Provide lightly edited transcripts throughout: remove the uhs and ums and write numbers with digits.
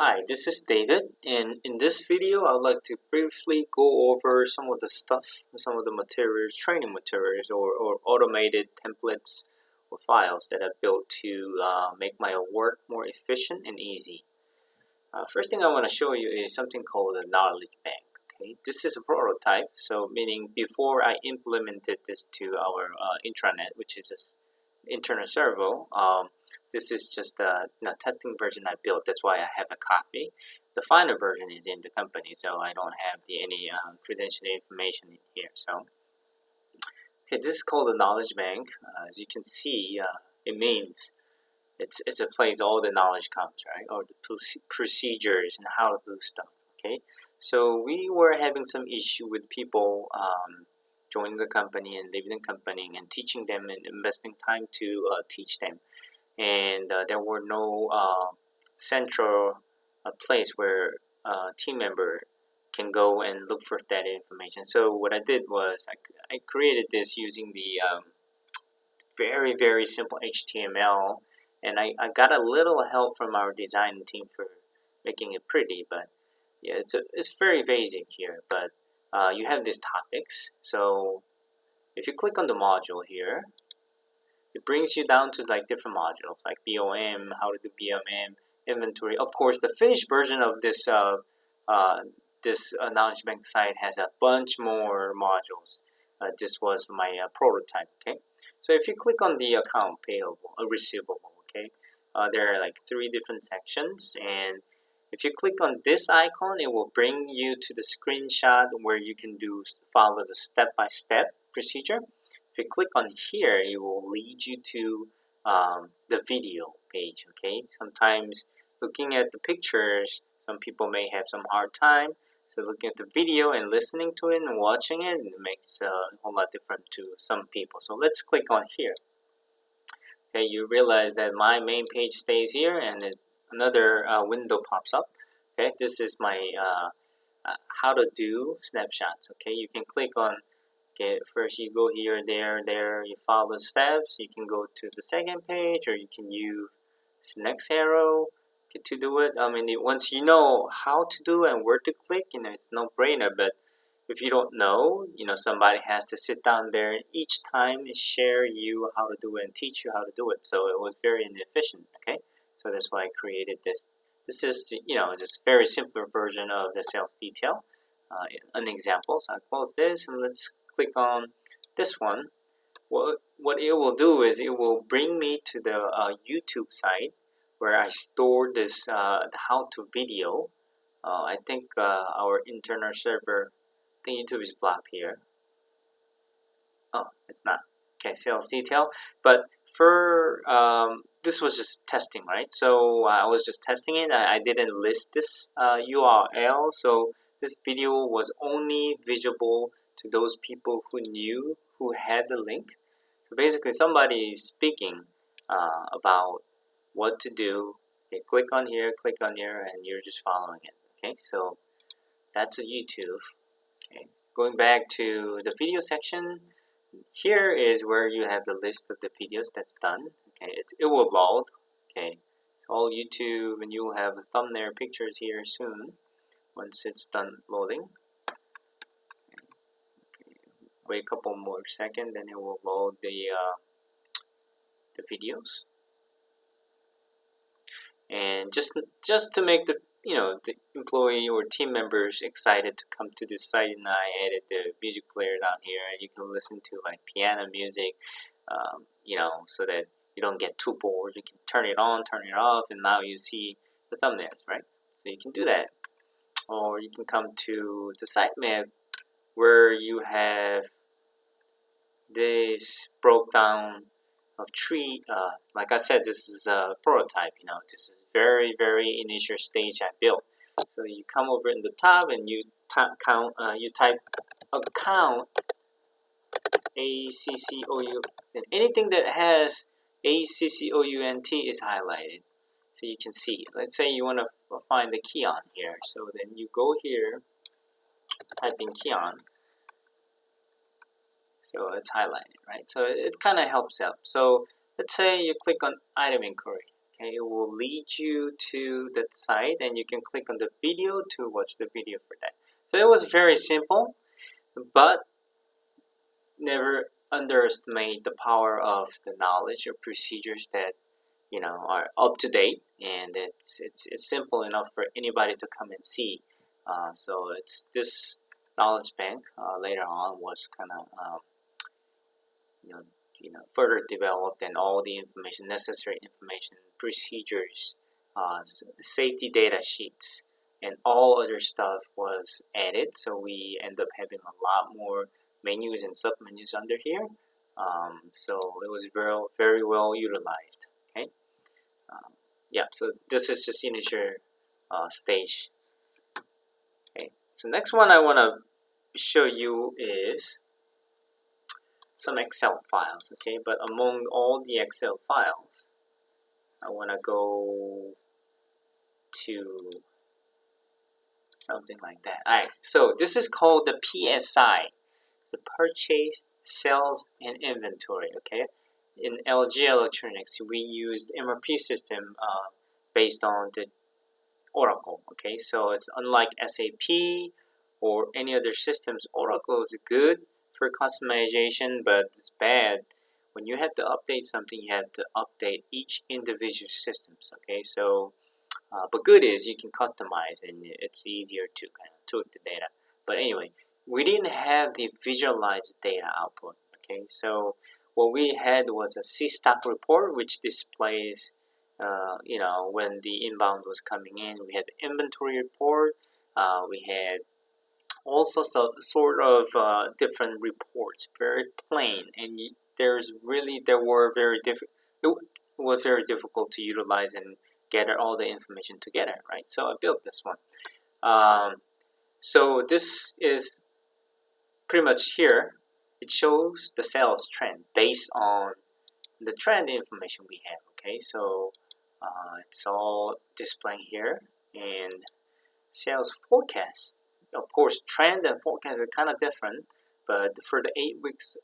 Hi, this is David, and in this video I would like to briefly go over some of the stuff, some of the materials, training materials or automated templates or files that I built to make my work more efficient and easy. First thing I want to show you is something called a knowledge bank. Okay, this is a prototype, so meaning before I implemented this to our intranet, which is an internal server. This is just a testing version I built. That's why I have a copy. The final version is in the company, so I don't have any credential information in here. So, okay, this is called the knowledge bank. As you can see, it means it's a place all the knowledge comes, right? Or the procedures and how to do stuff. Okay, so we were having some issue with people joining the company and leaving the company and teaching them and investing time to teach them. And there were no central place where a team member can go and look for that information. So what I did was I created this using the very simple HTML, and I got a little help from our design team for making it pretty. But yeah, it's very basic here. But you have these topics. So if you click on the module here, it brings you down to like different modules like BOM, how to do BOM, inventory. Of course, the finished version of this knowledge bank site has a bunch more modules. This was my prototype. Okay, so if you click on the account payable, receivable, okay, there are like 3 different sections, and if you click on this icon, it will bring you to the screenshot where you can follow the step-by-step procedure. If you click on here, it will lead you to the video page. Okay, sometimes looking at the pictures, some people may have some hard time. So looking at the video and listening to it and watching it, it makes a whole lot different to some people. So let's click on here. Okay, you realize that my main page stays here, and another window pops up. Okay, this is my how to do snapshots. Okay, you can click on. Okay, first you go here, there, you follow the steps. You can go to the second page, or you can use the next arrow to do it. I mean, once you know how to do and where to click, it's no-brainer. But if you don't know, somebody has to sit down there and each time share you how to do it and teach you how to do it. So it was very inefficient. Okay, so that's why I created this. This is just very simpler version of the sales detail. An example. So I close this and let's click on this one. What it will do is it will bring me to the YouTube site where I store this how-to video. I think our internal server, I think YouTube is blocked here. Oh, it's not. Okay, sales detail. But for this was just testing, right? So I was just testing it. I didn't list this URL, so this video was only visible to those people who had the link. So basically, somebody is speaking about what to do. Okay, click on here, and you're just following it. Okay, so that's a YouTube. Okay, going back to the video section, here is where you have the list of the videos that's done. Okay, it will load. Okay, it's all YouTube, and you will have thumbnail pictures here soon once it's done loading. Okay, wait a couple more seconds, then it will load the videos. And just to make the the employee or team members excited to come to this site, and I added the music player down here, and you can listen to like piano music, so that you don't get too bored. You can turn it on, turn it off, and now you see the thumbnails, right? So you can do that, or you can come to the sitemap where you have this broke down of tree. Like I said, this is a prototype. This is very initial stage I built. So you come over in the top and you type account ACCOU, and anything that has ACCOUNT is highlighted, so you can see. Let's say you want to find the key on here. So then you go here, type in key on. So it's highlighted, right? So it kind of helps out. So let's say you click on item inquiry. Okay, it will lead you to that site, and you can click on the video to watch the video for that. So it was very simple, but never underestimate the power of the knowledge or procedures that are up to date, and it's simple enough for anybody to come and see. So it's this knowledge bank later on was kind of you know further developed, and all the information, necessary information, procedures, safety data sheets, and all other stuff was added. So we end up having a lot more menus and submenus under here. So it was very well utilized. Okay. Yeah. So this is just initial stage. Okay. So next one I want to show you is some Excel files. Okay. But among all the Excel files, I want to go to something like that. Alright, so this is called the PSI, the purchase, sales, and inventory. Okay, in LG Electronics, we used MRP system based on the Oracle. Okay, so it's unlike SAP or any other systems. Oracle is good for customization, but it's bad when you have to update something. You have to update each individual systems. Okay, so but good is you can customize, and it's easier to kind of tweak the data. But anyway, we didn't have the visualized data output. Okay, so what we had was a C-stock report, which displays, when the inbound was coming in. We had the inventory report. We had also sort of different reports, very plain, and there were very difficult. It was very difficult to utilize and gather all the information together, right? So I built this one. So this is pretty much here. It shows the sales trend based on the trend information we have. Okay, so it's all displaying here, and sales forecast. Of course, trend and forecast are kind of different, but for the 8 weeks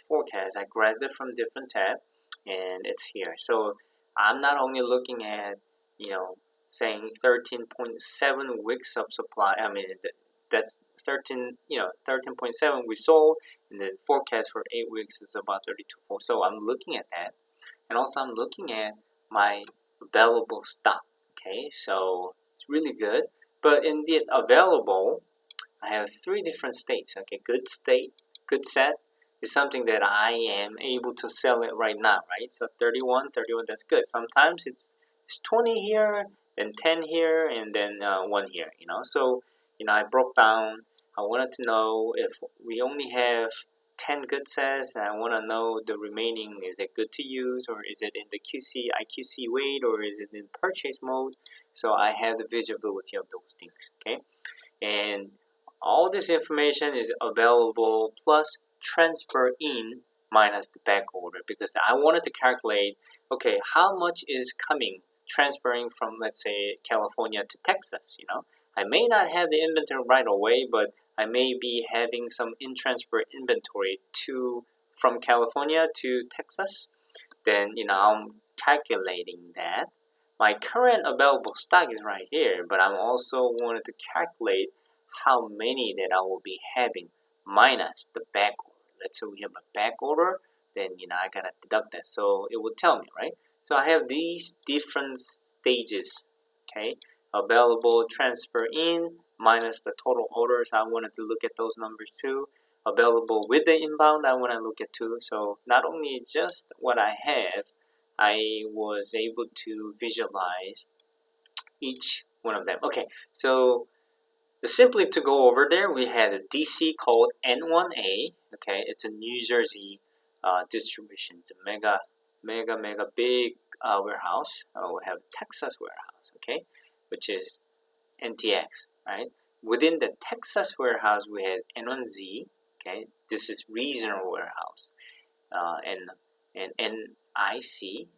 forecast, I grabbed it from different tab, and it's here. So I'm not only looking at, saying 13.7 weeks of supply. I mean, that's 13.7 we sold, and the forecast for 8 weeks is about 32.4. So I'm looking at that, and also I'm looking at my available stock. Okay, so it's really good. But in the available, I have 3 different states. Okay, good state, good set is something that I am able to sell it right now, right? So 31, that's good. Sometimes it's 20 here, then 10 here, and then 1 here, So, I broke down. I wanted to know if we only have 10 good sets, and I want to know the remaining, is it good to use, or is it in the IQC weight, or is it in purchase mode? So I have the visibility of those things, okay? And all this information is available plus transfer in minus the back order, because I wanted to calculate, okay, how much is transferring from, let's say, California to Texas, I may not have the inventory right away, but I may be having some in-transfer inventory from California to Texas. Then, I'm calculating that. My current available stock is right here, but I'm also wanted to calculate how many that I will be having minus the back order. Let's say we have a back order, then I gotta deduct that. So it will tell me, right? So I have these different stages, okay? Available transfer in minus the total orders. I wanted to look at those numbers too. Available with the inbound, I want to look at too. So not only just what I have, I was able to visualize each one of them. Okay, so simply to go over there, we had a DC called N1A. Okay, it's a New Jersey distribution. It's a mega big warehouse. We have Texas warehouse. Okay, which is NTX, right? Within the Texas warehouse, we had N1Z. Okay, this is regional warehouse, and NIC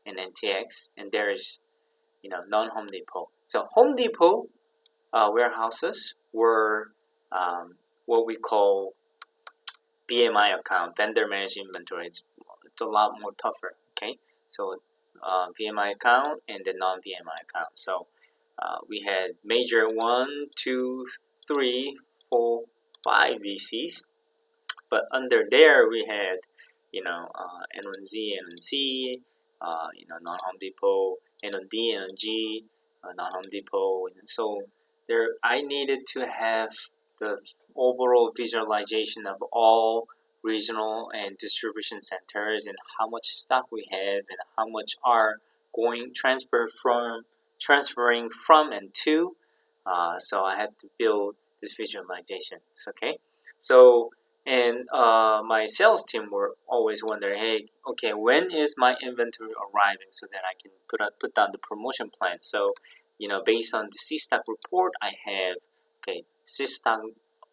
and NTX, and there's non-Home Depot. So Home Depot warehouses were what we call BMI account, vendor managed inventory. It's a lot more tougher. Okay, so VMI account and the non-VMI account. So we had major 1, 2, 3, 4, 5 VCs, but under there we had N1Z, N1C, non-Home Depot, N1D, N1G, non-Home Depot, and so there I needed to have the overall visualization of all regional and distribution centers and how much stock we have and how much are transferring from and to. So I had to build this visualization. Okay, so and my sales team were always wondering, hey, okay, when is my inventory arriving so that I can put down the promotion plan. So based on the C stock report I have, okay, C stock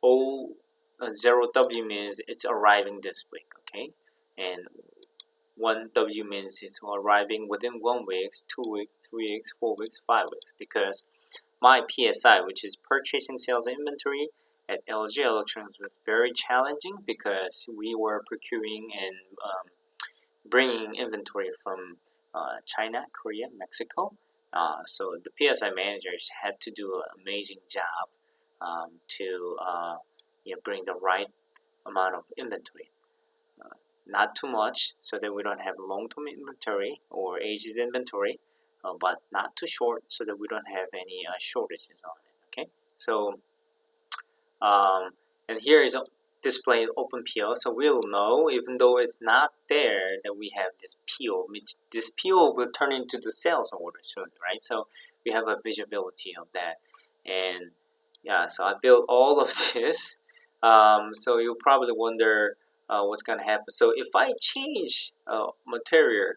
0W means it's arriving this week, okay, and 1W means it's arriving within 1 week, 2 weeks, 3 weeks, 4 weeks, 5 weeks, because my PSI, which is purchasing sales inventory at LG Electronics, was very challenging because we were procuring and bringing inventory from China, Korea, Mexico. So the PSI managers had to do an amazing job to bring the right amount of inventory. Not too much so that we don't have long-term inventory or aged inventory, but not too short so that we don't have any shortages on it. Okay, so and here is displayed open PO, so we'll know even though it's not there that we have this PO. This PO will turn into the sales order soon, right? So we have a visibility of that, and yeah, so I built all of this. So you'll probably wonder what's going to happen. So if I change material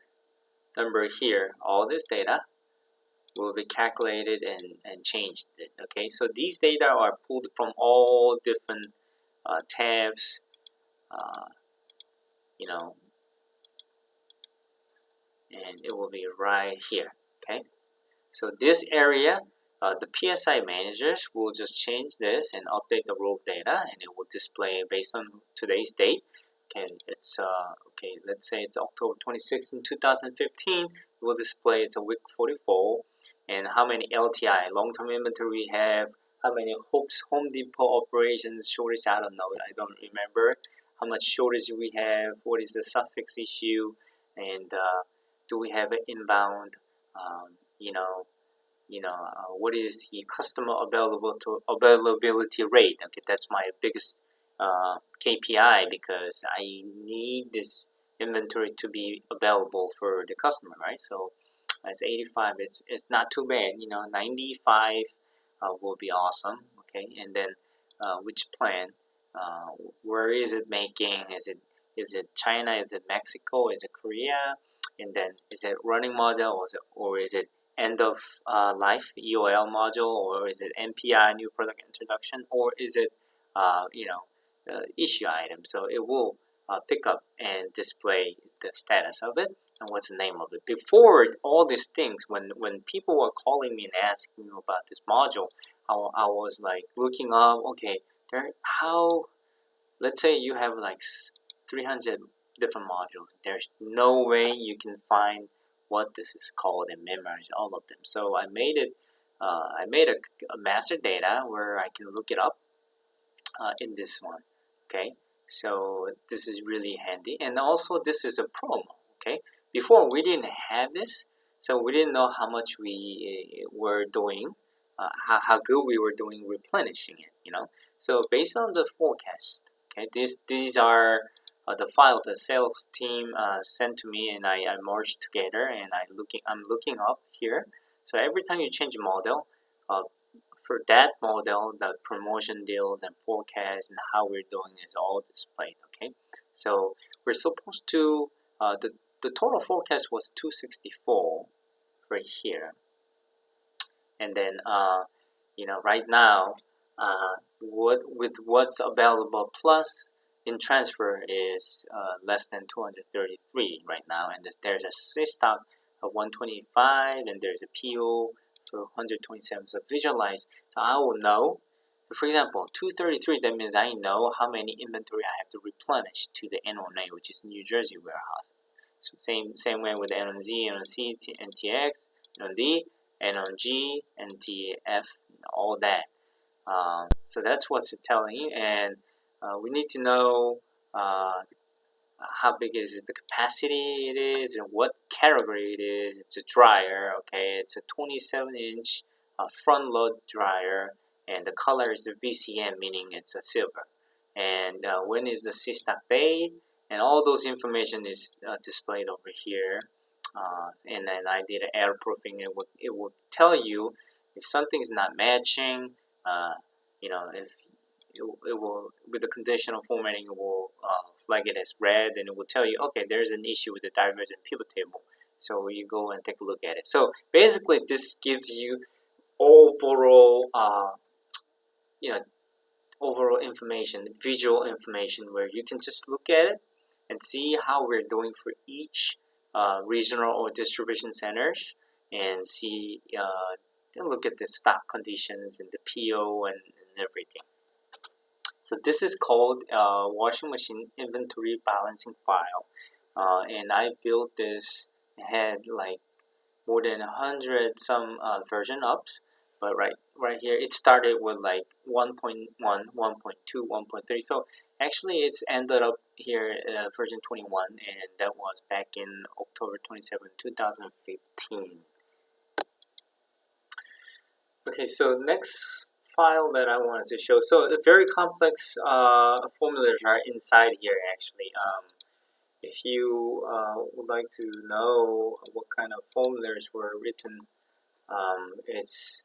number here, all this data will be calculated and changed. Okay, so these data are pulled from all different tabs, and it will be right here. Okay, so this area, the PSI managers will just change this and update the raw data, and it will display based on today's date. Okay, it's okay. Let's say it's October 26th in 2015. It will display it's a week 44, and how many LTI long-term inventory we have. How many Home Depot operations shortage? I don't know. I don't remember how much shortage we have. What is the suffix issue, and do we have an inbound? What is the customer availability rate? Okay, that's my biggest KPI because I need this inventory to be available for the customer, right? So it's 85. It's not too bad. 95 will be awesome. Okay, and then which plan? Where is it making? Is it China? Is it Mexico? Is it Korea? And then is it running model or is it end of life EOL module, or is it NPI new product introduction, or is it issue item? So it will pick up and display the status of it and what's the name of it. Before all these things, when people were calling me and asking me about this module, I was like looking up. Okay, let's say you have like 300 different modules. There's no way you can find what this is called and memorize all of them. So I made it. I made a master data where I can look it up in this one. Okay, so this is really handy, and also this is a promo. Okay, before we didn't have this, so we didn't know how much we were doing, how good we were doing replenishing it. So based on the forecast, okay, these are the files the sales team sent to me, and I merged together, and I'm looking up here. So every time you change a model, for that model, the promotion deals and forecast and how we're doing is all displayed. Okay, so we're supposed to the total forecast was 264 right here, and then right now with what's available plus in transfer is less than 233 right now, and there's a C stock of 125, and there's a PO for 127. So visualize. So I will know. For example, 233. That means I know how many inventory I have to replenish to the N1A, which is New Jersey warehouse. So same way with N on Z, N on C, NTX, N on D, N on G, NTF, all that. So that's what's telling you, and we need to know how big is it, the capacity it is, and what category it is. It's a dryer, okay? It's a 27-inch front load dryer, and the color is a VCM, meaning it's a silver. And when is the C-stock date? And all those information is displayed over here. And then I did error proofing. It will tell you if something is not matching. If it will, with the conditional formatting, it will flag it as red, and it will tell you, okay, there's an issue with the divergent pivot table. So you go and take a look at it. So basically, this gives you overall, overall information, visual information, where you can just look at it and see how we're doing for each regional or distribution centers, and see, look at the stock conditions and the PO and everything. So this is called washing machine inventory balancing file, and I built this. It had like more than 100 some version ups, but right here it started with like 1.1, 1.2, 1.3. So actually it's ended up here version 21, and that was back in October 27, 2015. Okay, so next file that I wanted to show. So the very complex formulas are inside here actually. If you would like to know what kind of formulas were written, it's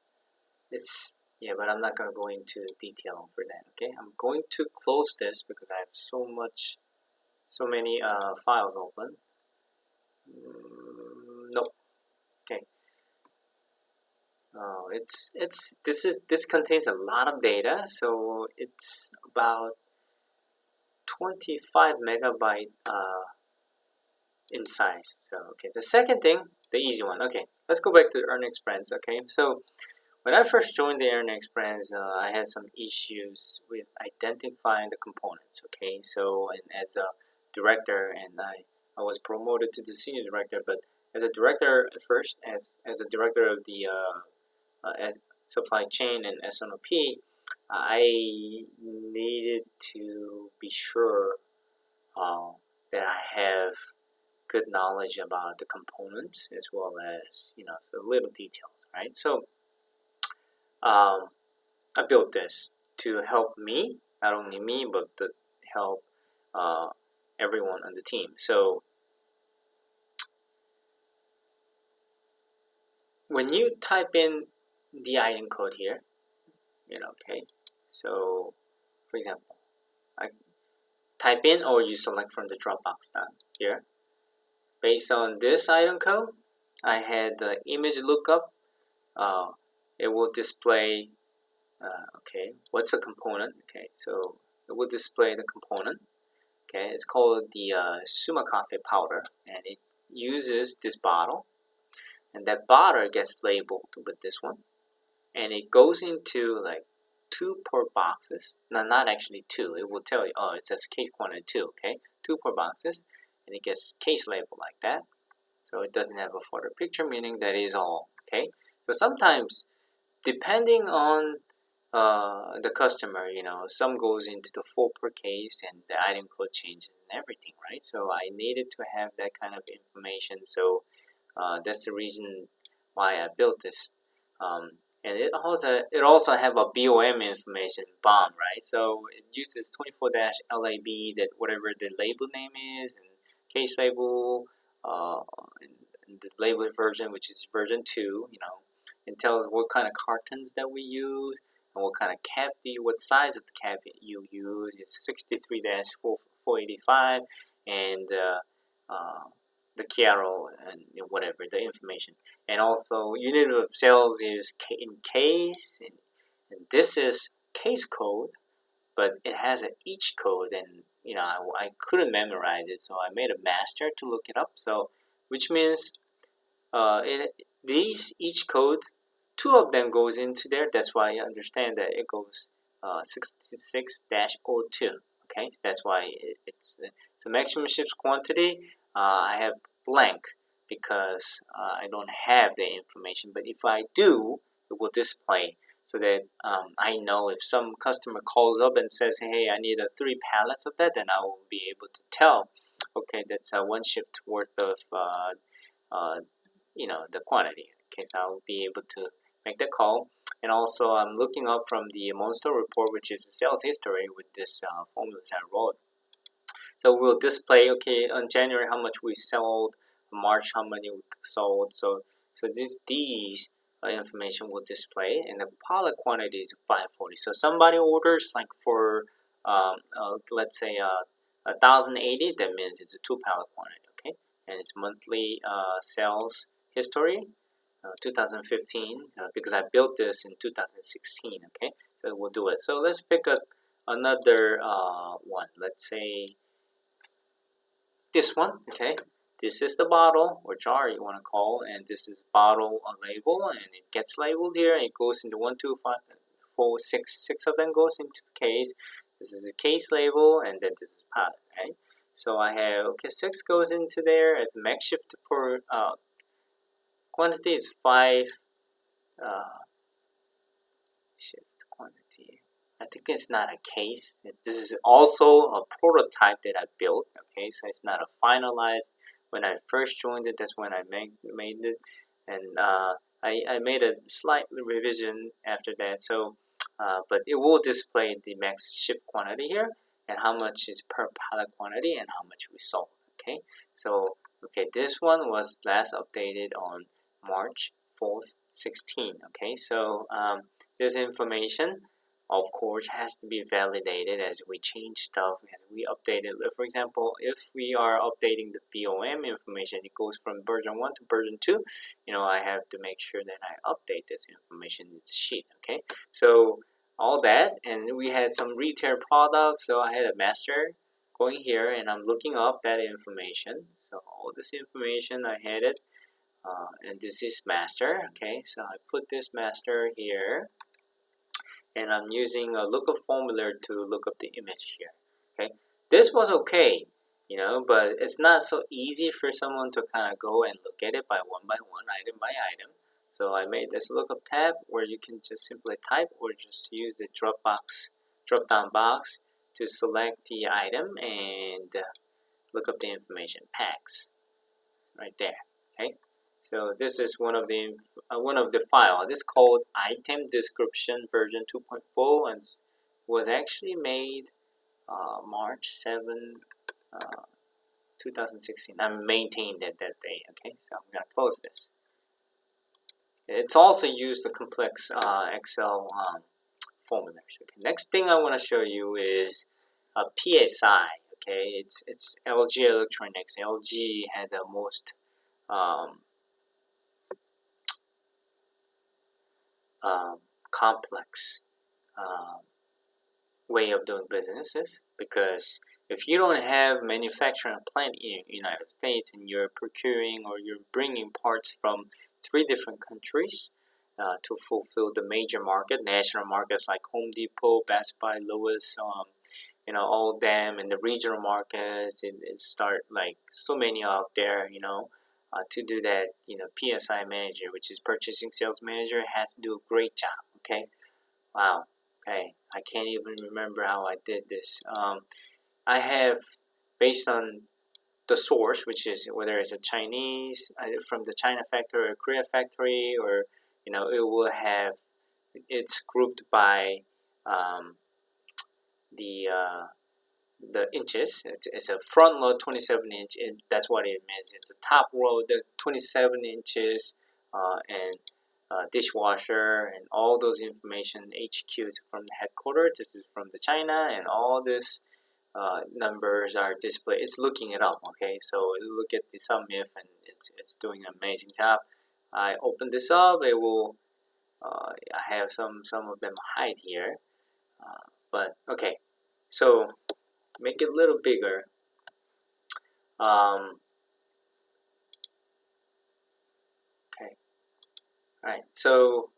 yeah, but I'm not going to go into detail for that. Okay, I'm going to close this because I have so many files open. Nope. Okay. This contains a lot of data, so it's about 25 megabyte in size. So okay, the second thing, the easy one. Okay, let's go back to the earnings brands. Okay, so when I first joined the earnings brands, I had some issues with identifying the components. Okay, so and as a director, and I was promoted to the senior director, but as a director at first, as a director of the supply chain and S&OP, I needed to be sure that I have good knowledge about the components as well as so little details, right? So I built this to help me, not only me, but to help everyone on the team. So when you type in the item code here, okay, so for example, I type in, or you select from the Dropbox down here. Based on this item code, I had the image lookup. It will display, okay, what's a component? Okay, so it will display the component. Okay, it's called the Suma Coffee powder, and it uses this bottle, and that bottle gets labeled with this one, and it goes into like 2 per boxes. No, not actually 2. It will tell you, oh, it says case quantity 2. Okay, 2 per boxes, and it gets case labeled like that. So it doesn't have a photo picture, meaning that is all. Okay, so sometimes depending on the customer, some goes into the 4 per case, and the item code changes and everything, right? So I needed to have that kind of information. So that's the reason why I built this. And it also have a BOM information, BOM, right? So it uses 24-LAB, that whatever the label name is, and case label, and the label version, which is version 2, and tells what kind of cartons that we use, and what kind of cap what size of the cap you use. It's 63-485, and the Chiaro, and whatever the information. And also unit of sales is in case, and this is case code, but it has an each code, and I couldn't memorize it, so I made a master to look it up. So which means these each code, 2 of them goes into there. That's why I understand that it goes 66-02. Okay, that's why it's a maximum ships quantity. I have blank because I don't have the information. But if I do, it will display so that I know if some customer calls up and says, hey, I need 3 pallets of that, then I will be able to tell, okay, that's one shift worth of the quantity. Okay, so I'll be able to make the call. And also I'm looking up from the Monster report, which is the sales history with this formulas I wrote. So we'll display, okay, on January how much we sold, March how many we sold. So these information will display, and the pallet quantity is 540. So somebody orders like for let's say 1,080, that means it's a 2 pallet quantity, okay, and it's monthly sales history. 2015 because I built this in 2016. Okay, so we'll do it. So let's pick up another one. Let's say this one. Okay, this is the bottle or jar you want to call, and this is bottle label, and it gets labeled here. It goes into 1, 2, 5, 4, 6. 6 of them goes into the case. This is a case label, and then this is pallet. Right. So I have 6 goes into there. At the max shift per quantity is 5. Shift quantity. I think it's not a case. This is also a prototype that I built. Okay, so it's not a finalized. When I first joined it, that's when I made it, and I made a slight revision after that. So, but it will display the max shift quantity here and how much is per pallet quantity and how much we sold. Okay, so this one was last updated on March 4th, 16. Okay, so this information, of course, has to be validated as we change stuff, as we update it. For example, if we are updating the BOM information, it goes from version 1 to version 2. I have to make sure that I update this information in this sheet. Okay, so all that, and we had some retail products. So I had a master going here, and I'm looking up that information. So all this information, I had it. And this is master. Okay, so I put this master here, and I'm using a lookup formula to look up the image here. Okay, this was okay, but it's not so easy for someone to kind of go and look at it by one, item by item. So I made this lookup tab where you can just simply type or just use the drop down box to select the item and look up the information packs right there. Okay, so this is one of the file. This called item description version 2.4 and was actually made March 7, 2016. I maintained it that day. Okay, so I'm gonna close this. It's also used the complex Excel formulas. Okay. Next thing I want to show you is a PSI. Okay, it's LG Electronics. LG had the most complex way of doing businesses, because if you don't have manufacturing plant in the United States and you're procuring or you're bringing parts from 3 different countries to fulfill the major national markets like Home Depot, Best Buy, Lowe's, all them, and the regional markets, it start like so many out there, to do that, PSI manager, which is purchasing sales manager, has to do a great job. Okay, wow. Okay, I can't even remember how I did this. I have, based on the source, which is whether it's a Chinese from the China factory or Korea factory, or it will have, it's grouped by the inches. It's a front load 27 inch, and that's what it means. It's a top load 27 inches, and dishwasher and all those information HQ from the headquarters. This is from the China, and all this numbers are displayed. It's looking it up. Okay, so look at the sum if, and it's doing an amazing job. I open this up. It will. I have some of them hide here, but okay. So make it a little bigger. Okay. All right. So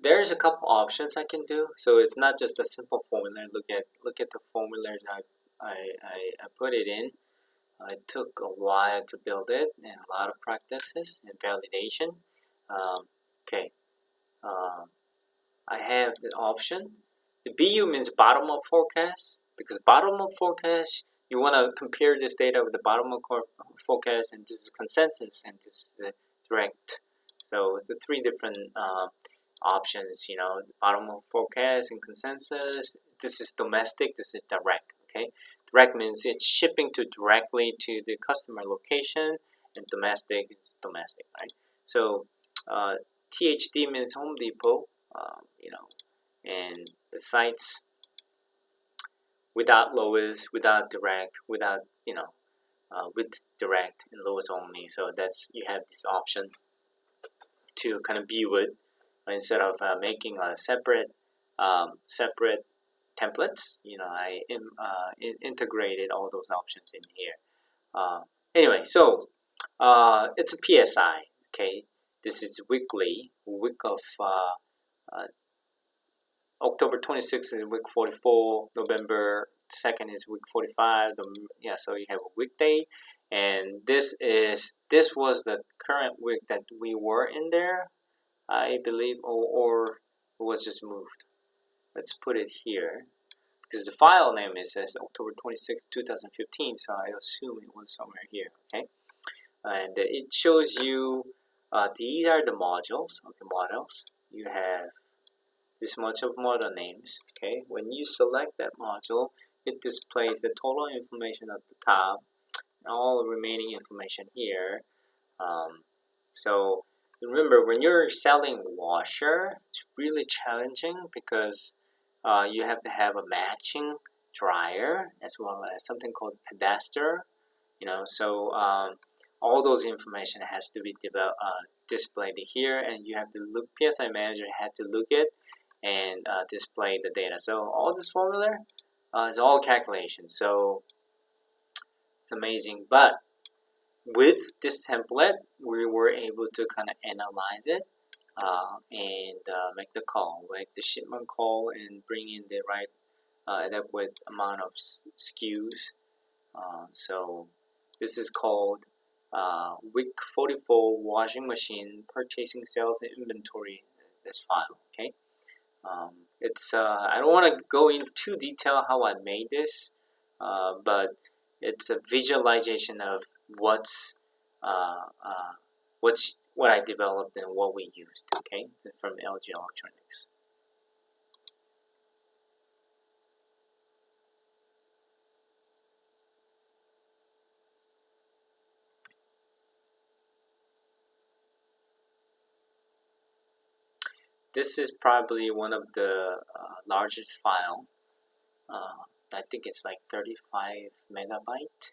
there's a couple options I can do. So it's not just a simple formula. Look at the formulas I put it in. It took a while to build it and a lot of practices and validation. Okay, I have the option. The BU means bottom up forecast, because bottom up forecast, you want to compare this data with the bottom up forecast, and this is consensus and this is the direct. So the three different options, the bottom up forecast and consensus. This is domestic, this is direct. Okay, direct means it's shipping directly to the customer location, and domestic is domestic, right? So THD means Home Depot, and the sites without lowest, without direct, without with direct and lowest only. So that's, you have this option to kind of view it instead of making a separate templates. I integrated all those options in here. Anyway, so it's a PSI. Okay, this is weekly, week of October 26th is week 44, November 2nd is week 45. So you have a weekday, and this was the current week that we were in there, I believe, or it was just moved. Let's put it here, because the file name says October 26th, 2015, so I assume it was somewhere here, okay? And it shows you, these are the modules, okay, models. You have this much of model names, okay? When you select that module, it displays the total information at the top, and all the remaining information here. So remember, when you're selling washer, it's really challenging because you have to have a matching dryer as well as something called pedester. So all those information has to be displayed here, and you have to look. PSI Manager had to look at and display the data. So all this formula is all calculations. So it's amazing. But with this template, we were able to kind of analyze it and make the call, make the shipment call, and bring in the right adequate amount of SKUs. So this is called week 44 washing machine purchasing sales and inventory. This file, okay. It's I don't want to go into detail how I made this, but it's a visualization of what I developed and what we used, okay, from LG Electronics. This is probably one of the largest file. I think it's like 35 megabyte,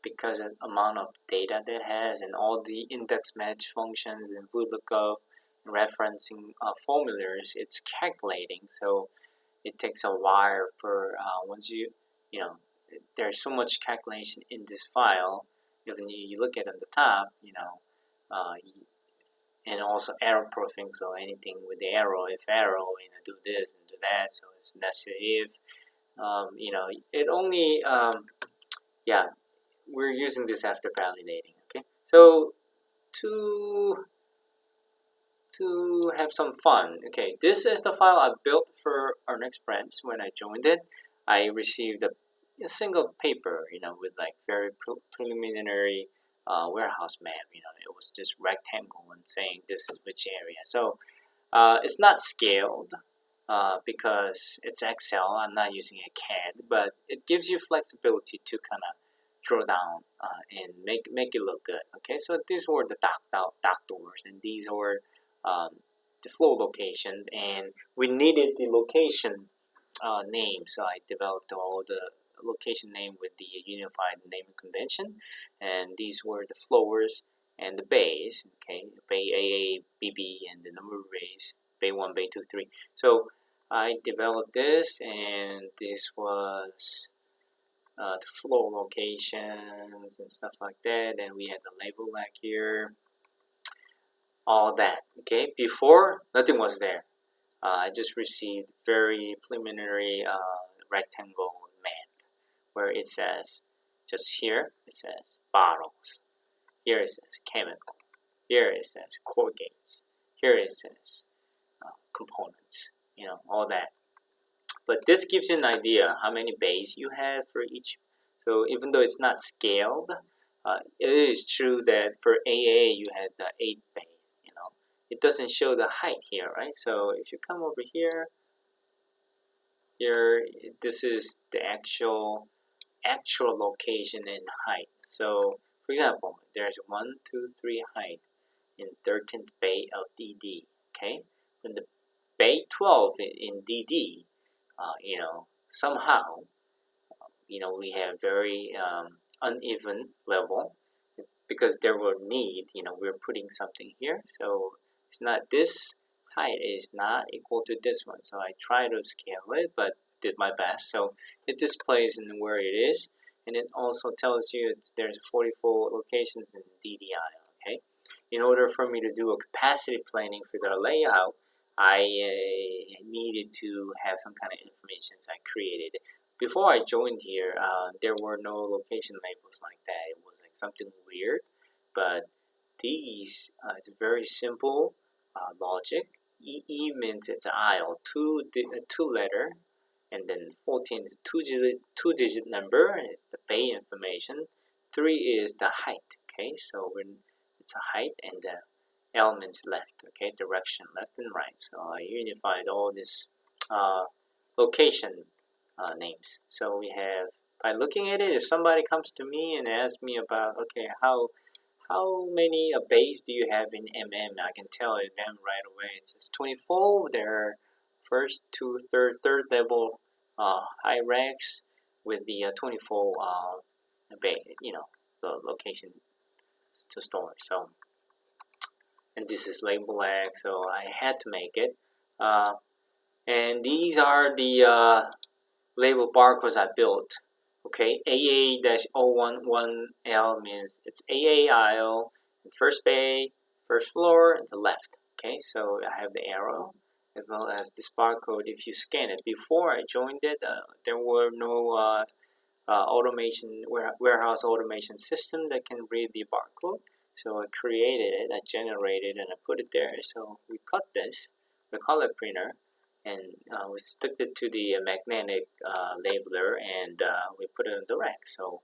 because of the amount of data that it has and all the index match functions and VLOOKUP referencing formulas it's calculating. So it takes a while for once there's so much calculation in this file. Even you look at it on the top, and also error proofing. So anything with the arrow, if arrow, do this and do that. So it's necessary if it only we're using this after validating. Okay, so to have some fun, okay, this is the file I built for our next branch. When I joined it, I received a single paper, with like very preliminary warehouse map. It was just rectangle and saying this is which area. So it's not scaled because it's Excel. I'm not using a CAD, but it gives you flexibility to kind of draw down and make it look good. Okay, so these were the dock doors, and these were the flow location, and we needed the location name, so I developed all the location name with the unified naming convention, and these were the floors and the bays. Okay, bay AA, BB, and the number of bays, bay 1, bay 2, 3. So I developed this, and this was the flow locations and stuff like that, and we had the label back here, all that. Okay, before nothing was there. I just received very preliminary rectangle map where it says, just here it says bottles, here it says chemical, here it says corrugates, here it says components, all that. But this gives you an idea how many bays you have for each. So even though it's not scaled, it is true that for AA you had the 8 bay. It doesn't show the height here, right? So if you come over here, this is the actual location and height. So for example, there's 1, 2, 3 height in 13th bay of DD. Okay, when the bay 12 in DD, somehow, we have very uneven level because there were need. We're putting something here, so it's not this height is not equal to this one. So I try to scale it, but did my best. So it displays in where it is, and it also tells you there's 44 locations in DDI. Okay, in order for me to do a capacity planning for the layout, I needed to have some kind of information, so I created it. Before I joined here, there were no location labels like that. It was like something weird, but these it's very simple logic. EE means it's aisle, two letter, and then 14 is two digit number. It's the bay information. 3 is the height. Okay, so when it's a height and the elements left. Okay, direction left and right. So I unified all this location names. So we have, by looking at it, if somebody comes to me and asks me about, okay, how many bays do you have in MM, I can tell them right away. It says 24. They're first to third level high racks with the 24 bay, the location to store. So, and this is label X, so I had to make it. And these are the label barcodes I built. Okay, AA-011L means it's AA aisle, first bay, first floor, and the left. Okay, so I have the arrow as well as this barcode. If you scan it, before I joined it, there were no automation warehouse automation system that can read the barcode. So I created it, I generated, and I put it there. So we cut this, the color printer, and we stuck it to the magnetic labeler, and we put it on the rack. So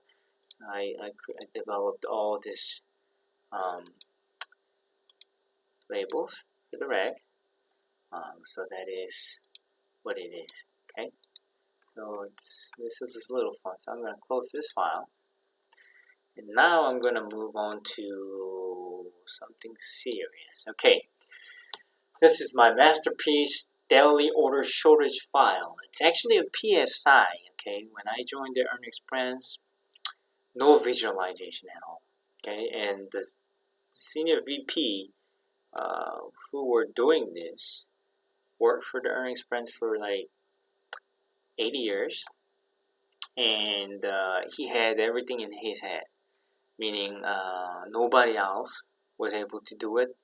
I developed all these labels for the rack. So that is what it is. Okay. So this is a little fun. So I'm going to close this file. And now I'm going to move on to something serious. Okay. This is my masterpiece daily order shortage file. It's actually a PSI. Okay. When I joined the EarnExpress, no visualization at all. Okay. And the senior VP who were doing this worked for the EarnExpress for like 80 years, and he had everything in his head, meaning nobody else was able to do it.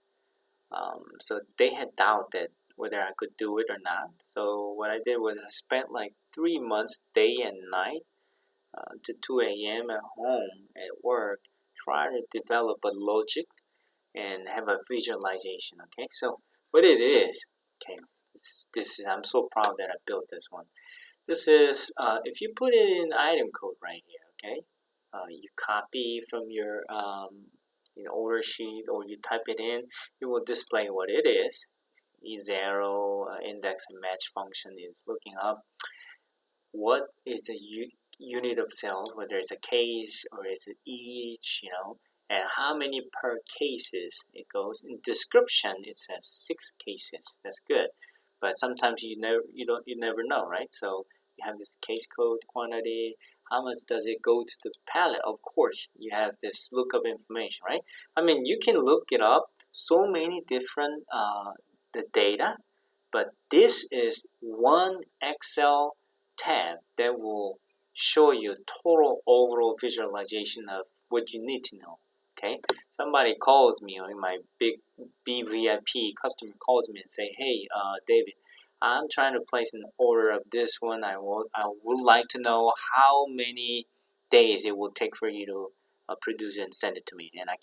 So they had doubted whether I could do it or not. So what I did was I spent like 3 months, day and night, to 2 a.m. at home at work, trying to develop a logic and have a visualization. Okay, so what it is, okay, this is, I'm so proud that I built this one. This is, if you put it in item code right here, okay, you copy from your order sheet, or you type it in, it will display what it is. E0 index and match function is looking up what is a unit of cells, whether it's a case or it's an each, and how many per cases it goes. In description, it says 6 cases. That's good, but sometimes you never know, right? So you have this case code quantity. How much does it go to the pallet? Of course, you have this lookup information, right? I mean, you can look it up so many different the data, but this is one Excel tab that will show you total overall visualization of what you need to know. Okay, somebody calls me, or my big BVIP customer calls me and say, "Hey, David, I'm trying to place an order of this one. I would like to know how many days it will take for you to produce and send it to me, and I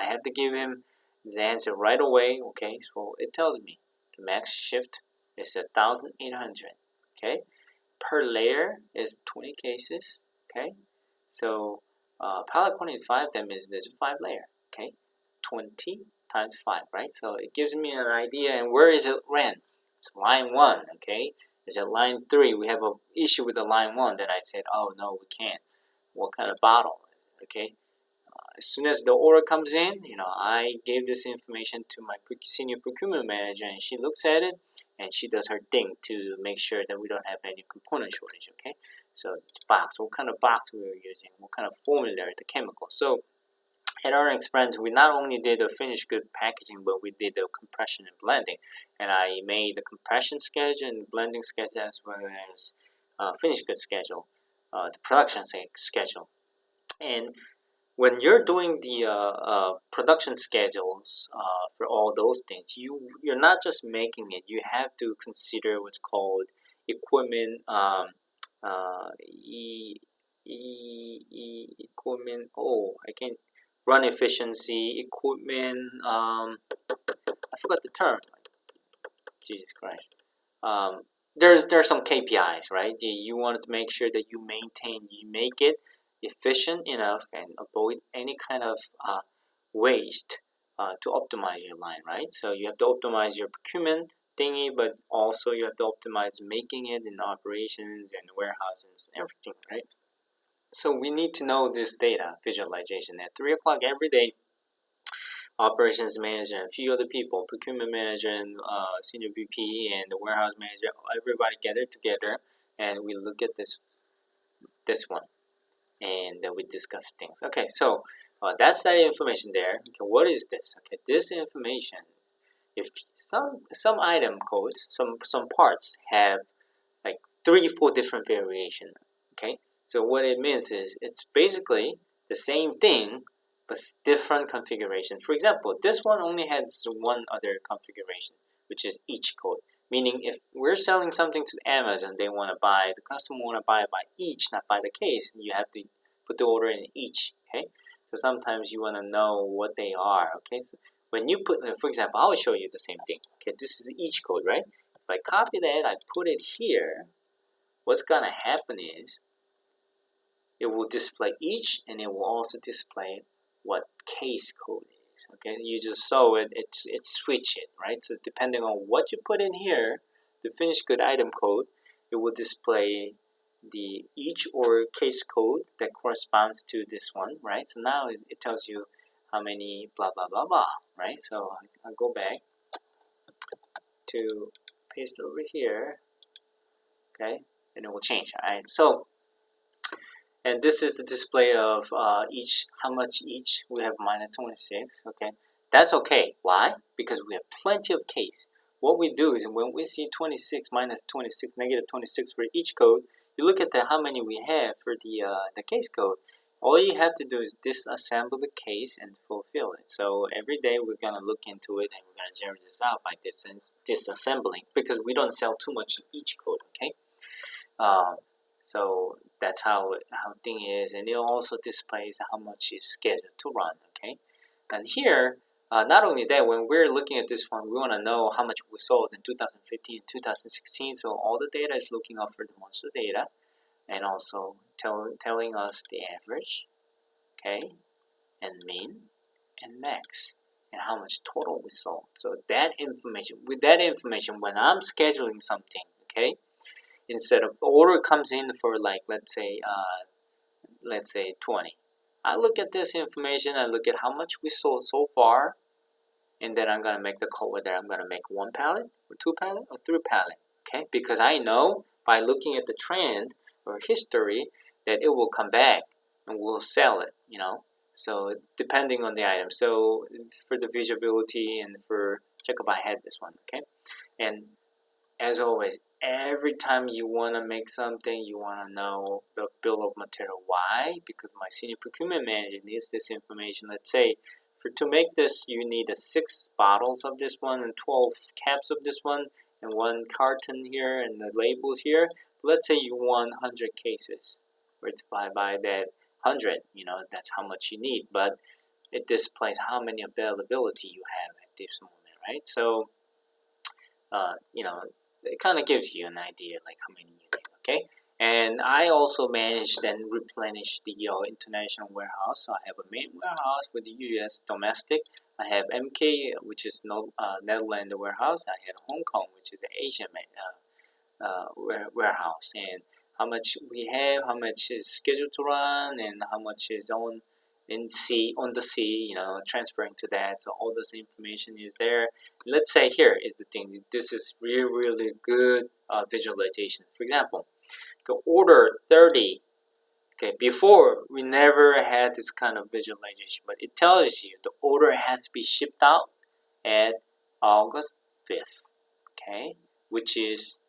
have to give him the answer right away. Okay, so it tells me the max shift is 1,800. Okay, per layer is 20 cases. Okay, so palette quantity is 5. That means there's 5 layer. Okay, 20 times 5, right? So it gives me an idea. And where is it ran? It's line 1. Okay, is it line 3? We have an issue with the line 1 that I said, oh no, we can't. What kind of bottle is it? Okay, as soon as the order comes in, I gave this information to my senior procurement manager, and she looks at it and she does her thing to make sure that we don't have any component shortage. Okay, so it's box. What kind of box we were using? What kind of formula? The chemical. So at our expense, we not only did the finished good packaging, but we did the compression and blending. And I made the compression schedule and blending schedule, as well as finished good schedule, the production schedule. And when you're doing the production schedules for all those things, you're not just making it. You have to consider what's called equipment equipment. Oh, I can't run efficiency equipment. I forgot the term. Jesus Christ. There's some KPIs, right? You want to make sure that you make it efficient enough and avoid any kind of waste to optimize your line, right? So you have to optimize your procurement thingy, but also you have to optimize making it in operations and warehouses, everything, right? So we need to know this data visualization at 3 o'clock every day. Operations manager and a few other people, procurement manager and senior VP and the warehouse manager, everybody gathered together, and we look at this one, and then we discuss things. Okay, so that's that information there. Okay, what is this? Okay, this information, if some item codes, some parts have like 3-4 different variation. Okay, so what it means is it's basically the same thing but different configuration. For example, this one only has one other configuration, which is each code. Meaning, if we're selling something to Amazon, the customer want to buy it by each, not by the case. You have to put the order in each. Okay, so sometimes you want to know what they are. Okay, so when you put, for example, I will show you the same thing. Okay, this is each code, right? If I copy that, I put it here. What's gonna happen is it will display each, and it will also display what case code is. Okay, you just saw it. It switch it, right? So depending on what you put in here, the finished good item code, it will display the each or case code that corresponds to this one, right? So now it tells you how many blah blah blah blah, right? So I'll go back to paste it over here, okay, and it will change. All right, so. And this is the display of how much each. We have minus 26, okay? That's okay. Why? Because we have plenty of case. What we do is when we see 26, minus 26, negative 26 for each code, you look at how many we have for the case code. All you have to do is disassemble the case and fulfill it. So every day we're going to look into it and we're going to zero this out by disassembling, because we don't sell too much each code, okay? So that's how thing is, and it also displays how much is scheduled to run. Okay, and here, not only that, when we're looking at this one, we want to know how much we sold in 2015, 2016. So all the data is looking up for the months of data, and also telling us the average, okay, and mean, and max, and how much total we sold. So that information, with that information, when I'm scheduling something, okay. Instead of the order comes in for like let's say 20, I look at this information. I look at how much we sold so far, and then I'm gonna make the call whether I'm gonna make 1 pallet or 2 pallet or 3 pallet. Okay, because I know by looking at the trend or history that it will come back and we'll sell it. So depending on the item. So for the visibility and for checkup, I had this one. Okay, and as always, every time you want to make something, you want to know the bill of material. Why? Because my senior procurement manager needs this information. Let's say, to make this, you need 6 bottles of this one and 12 caps of this one, and one carton here and the labels here. Let's say you want 100 cases. Multiply by that 100, that's how much you need, but it displays how many availability you have at this moment, right? So, it kind of gives you an idea like how many you need, okay? And I also manage and replenish the international warehouse. So I have a main warehouse with the US domestic. I have MK, which is Netherlands warehouse. I have Hong Kong, which is an Asian warehouse. And how much we have, how much is scheduled to run, and how much is on the sea, transferring to that. So all this information is there. Let's say here is the thing. This is really, really good visualization. For example, go order 30. Okay, before we never had this kind of visualization, but it tells you the order has to be shipped out at August 5th. Okay, which is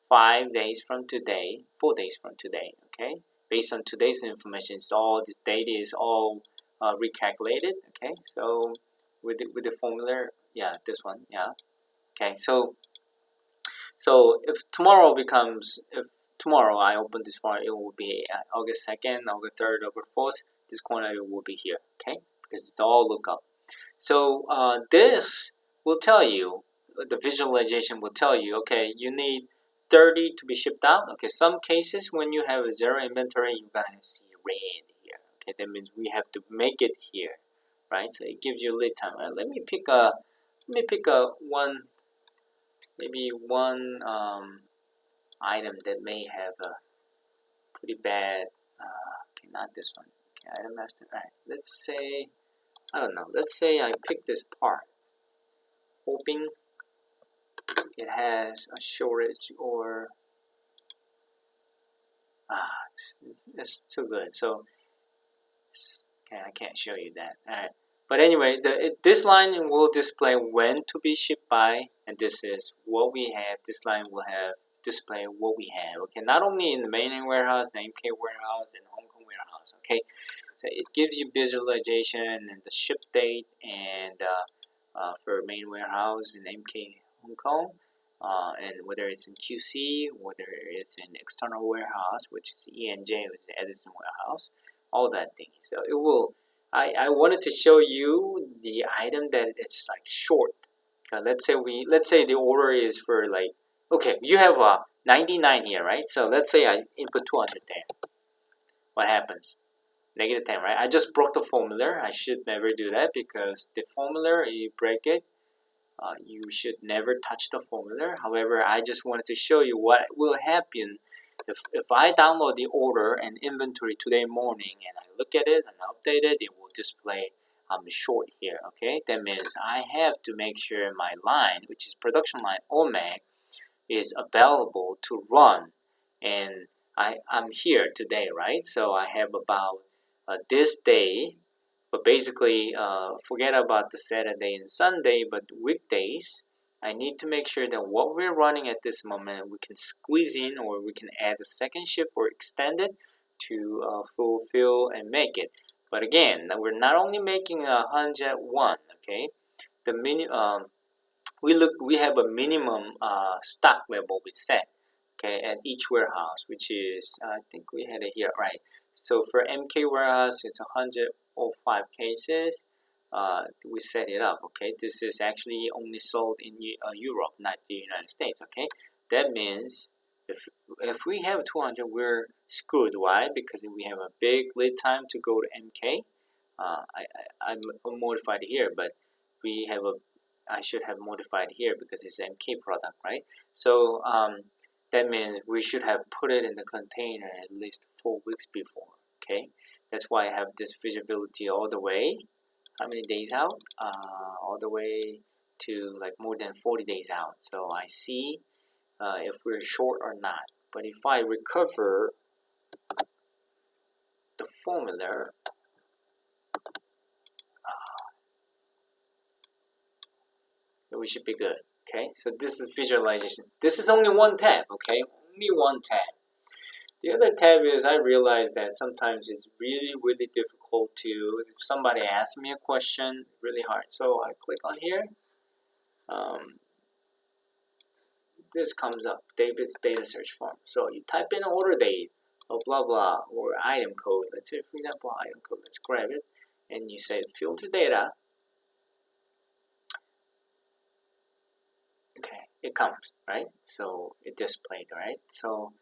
5 days from today, 4 days from today. Okay, based on today's information, this data is all recalculated. Okay, so with the formula, yeah, this one, yeah. Okay, so if tomorrow I open this file, it will be August 2nd, August 3rd, August 4th. This quantity will be here. Okay, because it's all lookup. So this will tell you, the visualization will tell you, okay, you need 30 to be shipped out. Okay, some cases when you have a zero inventory, you're gonna see red here. Okay, that means we have to make it here, right? So it gives you lead time. Let me pick a one, maybe one item that may have a pretty bad. Okay, not this one. Okay, item master. All right, let's say, I don't know. Let's say I pick this part, hoping it has a shortage or it's too good. So okay, I can't show you that. All right, but anyway, this line will display when to be shipped by, and this is what we have. This line will have display what we have. Okay, not only in the main warehouse, the MK warehouse, and Hong Kong warehouse. Okay, so it gives you visualization and the ship date and for main warehouse in MK Hong Kong. And whether it's in QC, whether it's in external warehouse, which is ENJ, which is the Edison warehouse, all that thing. So it will. I wanted to show you the item that it's like short. Let's say the order is for like, okay, you have 99 here, right? So let's say I input 200 there. What happens? Negative 10, right? I just broke the formula. I should never do that because the formula, you break it, you should never touch the formula. However, I just wanted to show you what will happen if I download the order and inventory today morning and I look at it and update it. It will display short here. Okay, that means I have to make sure my line, which is production line OMAG, is available to run, and I'm here today, right? So I have about this day. But basically, forget about the Saturday and Sunday, but weekdays, I need to make sure that what we're running at this moment, we can squeeze in or we can add a second shift or extend it to fulfill and make it. But again, we're not only making 101, okay? The we have a minimum stock level we set, okay, at each warehouse, which is, I think we had it here, right? So for MK warehouse, it's 105 cases. We set it up, okay? This is actually only sold in Europe, not the United States, okay? That means if we have 200, we're screwed. Why? Because we have a big lead time to go to MK. I'm modified here, but we have I should have modified here because it's MK product, right? So that means we should have put it in the container at least 4 weeks before, okay? That's why I have this visibility all the way. How many days out? All the way to like more than 40 days out. So I see if we're short or not. But if I recover the formula, we should be good. Okay, so this is visualization. This is only one tab, okay? Only one tab. The other tab is I realize that sometimes it's really, really difficult to, if somebody asks me a question, really hard. So I click on here. this comes up, David's data search form. So you type in order date or blah blah or item code. Let's say for example item code. Let's grab it and you say filter data. Okay, it comes, right? So it displayed, right? So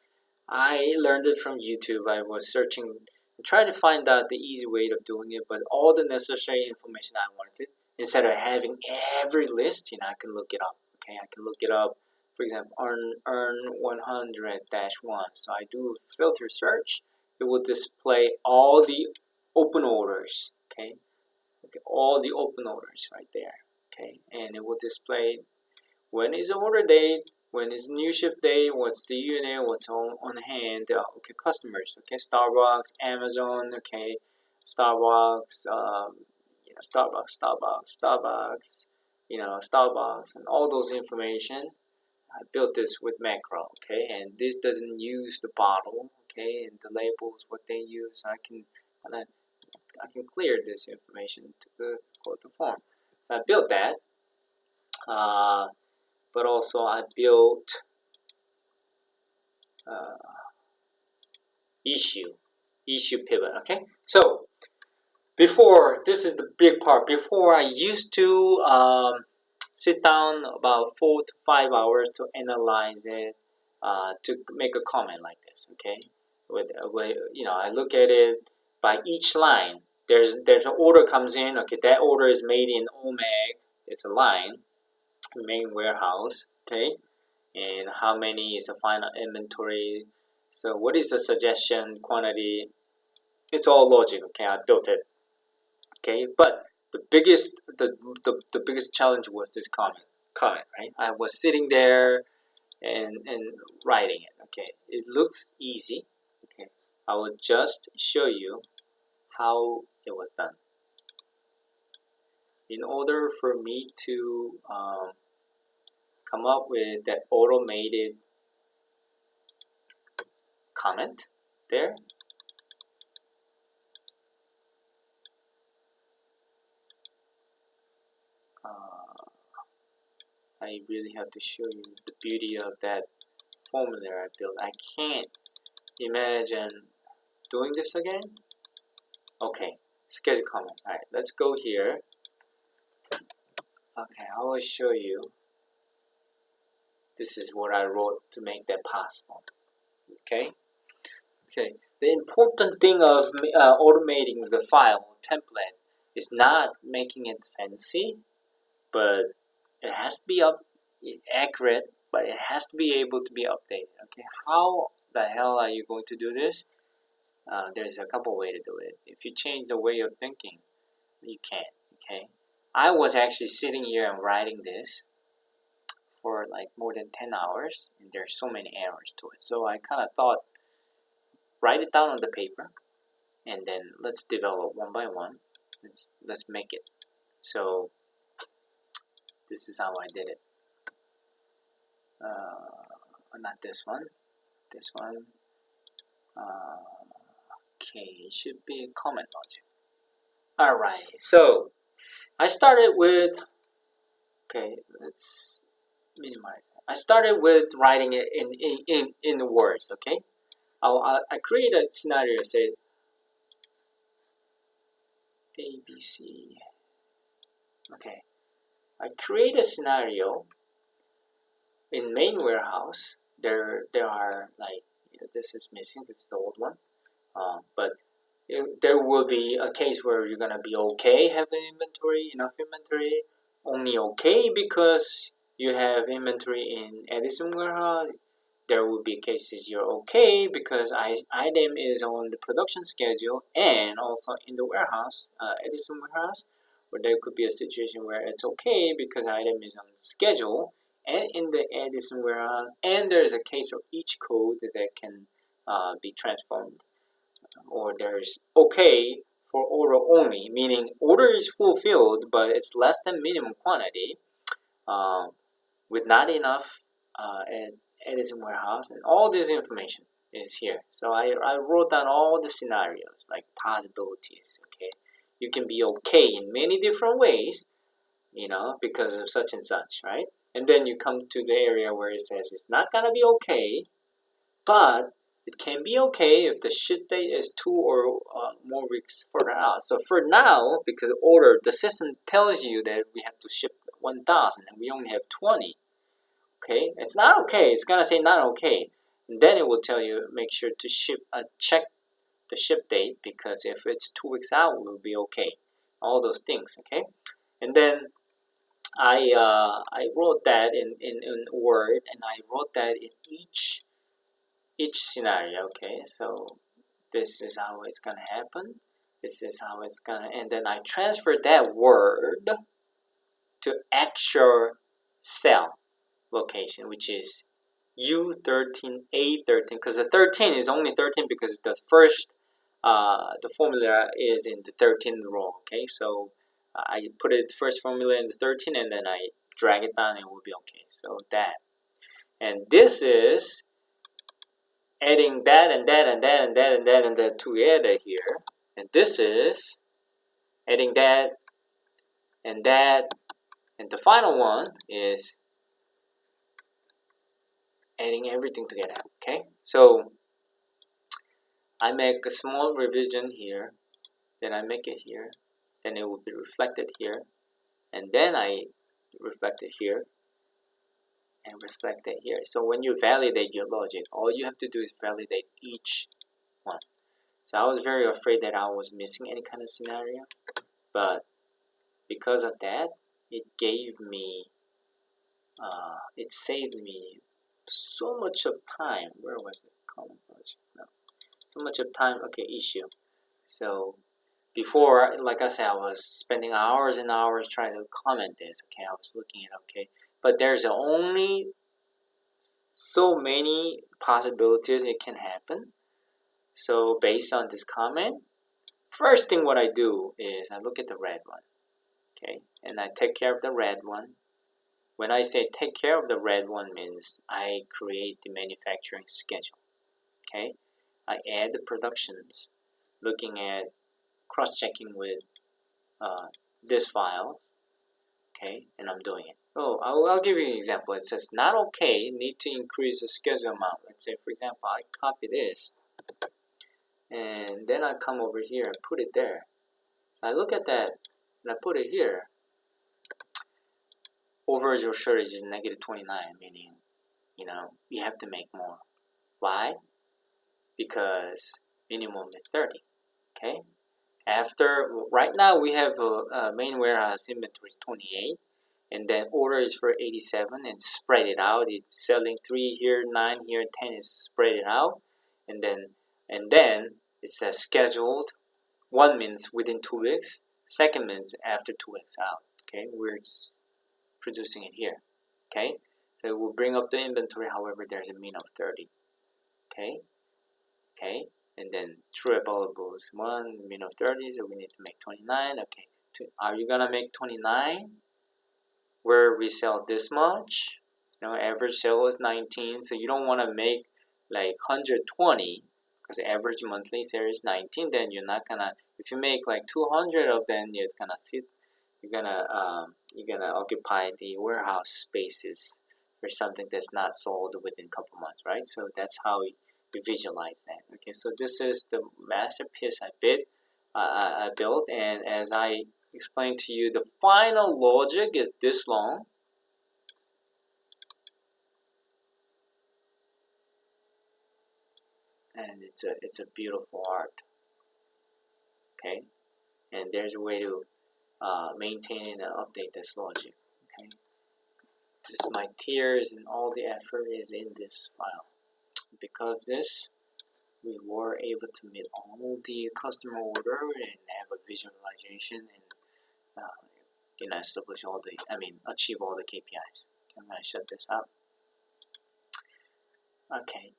I learned it from YouTube. I was searching, trying to find out the easy way of doing it, but all the necessary information I wanted, instead of having every list, I can look it up. Okay, I can look it up. For example, earn 100-1. So I do filter search. It will display all the open orders. Okay, all the open orders right there. Okay, and it will display when is the order date, when is new ship date, what's the unit, what's on hand, okay, customers, okay, Starbucks, Amazon, okay, Starbucks, Starbucks, Starbucks, and all those information. I built this with macro, okay, and this doesn't use the bottle, okay, and the labels, what they use. I can clear this information to the form. So I built that. But also I built issue pivot. Okay, so before, this is the big part. Before, I used to sit down about 4 to 5 hours to analyze it, to make a comment like this. Okay, with I look at it by each line. There's an order comes in. Okay, that order is made in OMAG. It's a line, main warehouse. Okay, and how many is the final inventory. So what is the suggestion quantity? It's all logic. Okay, I built it. Okay, but the biggest biggest challenge was this comment, right? I was sitting there and writing it. Okay, it looks easy. Okay, I will just show you how it was done. In order for me to come up with that automated comment there, I really have to show you the beauty of that formula I built. I can't imagine doing this again. Okay, schedule comment. Alright, let's go here. Okay, I will show you. This is what I wrote to make that possible. Okay? Okay, the important thing of automating the file template is not making it fancy, but it has to be accurate, but it has to be able to be updated. Okay, how the hell are you going to do this? There's a couple ways to do it. If you change the way of thinking, you can't. Okay, I was actually sitting here and writing this for like more than 10 hours, and there's so many errors to it. So I kind of thought, write it down on the paper, and then let's develop one by one. Let's make it. So this is how I did it. Not this one. This one. Okay, it should be a comment logic. Alright, so I started with, okay, let's minimize. I started with writing it in the words, okay? I create a scenario, say A, B, C. Okay, I create a scenario in main warehouse. There are like, this is missing, this is the old one. But there will be a case where you're gonna be okay having inventory, enough inventory, only okay because you have inventory in Edison warehouse. There will be cases you're okay because item is on the production schedule and also in the warehouse, Edison warehouse, or there could be a situation where it's okay because item is on schedule and in the Edison warehouse, and there's a case of each code that can be transformed. Or there's okay for order only, meaning order is fulfilled but it's less than minimum quantity, with not enough at Edison warehouse, and all this information is here. So I wrote down all the scenarios, like possibilities. Okay, you can be okay in many different ways, because of such and such, right? And then you come to the area where it says it's not gonna be okay, but it can be okay if the ship date is 2 or more weeks further out. So for now, because the system tells you that we have to ship 1,000 and we only have 20. Okay, it's not okay. It's gonna say not okay. And then it will tell you make sure to check the ship date, because if it's 2 weeks out, it will be okay. All those things. Okay, and then I wrote that in Word, and I wrote that in each scenario. Okay, so this is how it's gonna happen. This is how it's gonna, and then I transferred that word to actual cell location, which is U13, A13, because the 13 is only 13 because the first, the formula is in the 13th row. Okay, so I put it first formula in the 13 and then I drag it down and it will be okay. So that, and this is adding that and that and that and that and that and that together here, and this is adding that, and the final one is adding everything together. Okay, so I make a small revision here, then I make it here, then it will be reflected here, and then I reflect it here and reflect it here. So when you validate your logic, all you have to do is validate each one. So I was very afraid that I was missing any kind of scenario, but because of that, it gave me, it saved me so much of time. Where was it? No. So much of time. Okay, issue. So before, like I said, I was spending hours and hours trying to comment this. Okay, I was looking at okay, but there's only so many possibilities it can happen. So based on this comment, first thing what I do is I look at the red one. Okay, and I take care of the red one. When I say take care of the red one means I create the manufacturing schedule. Okay, I add the productions, looking at cross-checking with this file. Okay, and I'm doing it. Oh, I'll give you an example. It says not okay, need to increase the schedule amount. Let's say, for example, I copy this, and then I come over here and put it there. I look at that, and I put it here. Overage or shortage is negative 29, meaning, you have to make more. Why? Because minimum is 30. Okay. Right now we have a main warehouse inventory is 28, and then order is for 87, and spread it out. It's selling 3 here, 9 here, 10 is spread it out, and then it says scheduled. One means within 2 weeks. Second means after 2 weeks out. Okay, we're producing it here. Okay, so it will bring up the inventory. However, there's a min of 30. Okay, and then true available is 1, min of 30, so we need to make 29. Okay, are you gonna make 29 where we sell this much? Average sale is 19, so you don't want to make like 120 because average monthly sale is 19. Then you're not gonna. If you make like 200 of them, it's gonna sit. You're gonna occupy the warehouse spaces for something that's not sold within a couple months, right? So that's how we visualize that. Okay, so this is the masterpiece I built, and as I explained to you, the final logic is this long. And it's a beautiful art. Okay, and there's a way to maintain and update this logic. Okay, this is my tears and all the effort is in this file. Because of this, we were able to meet all the customer order and have a visualization and establish achieve all the KPIs. I'm gonna shut this up. Okay.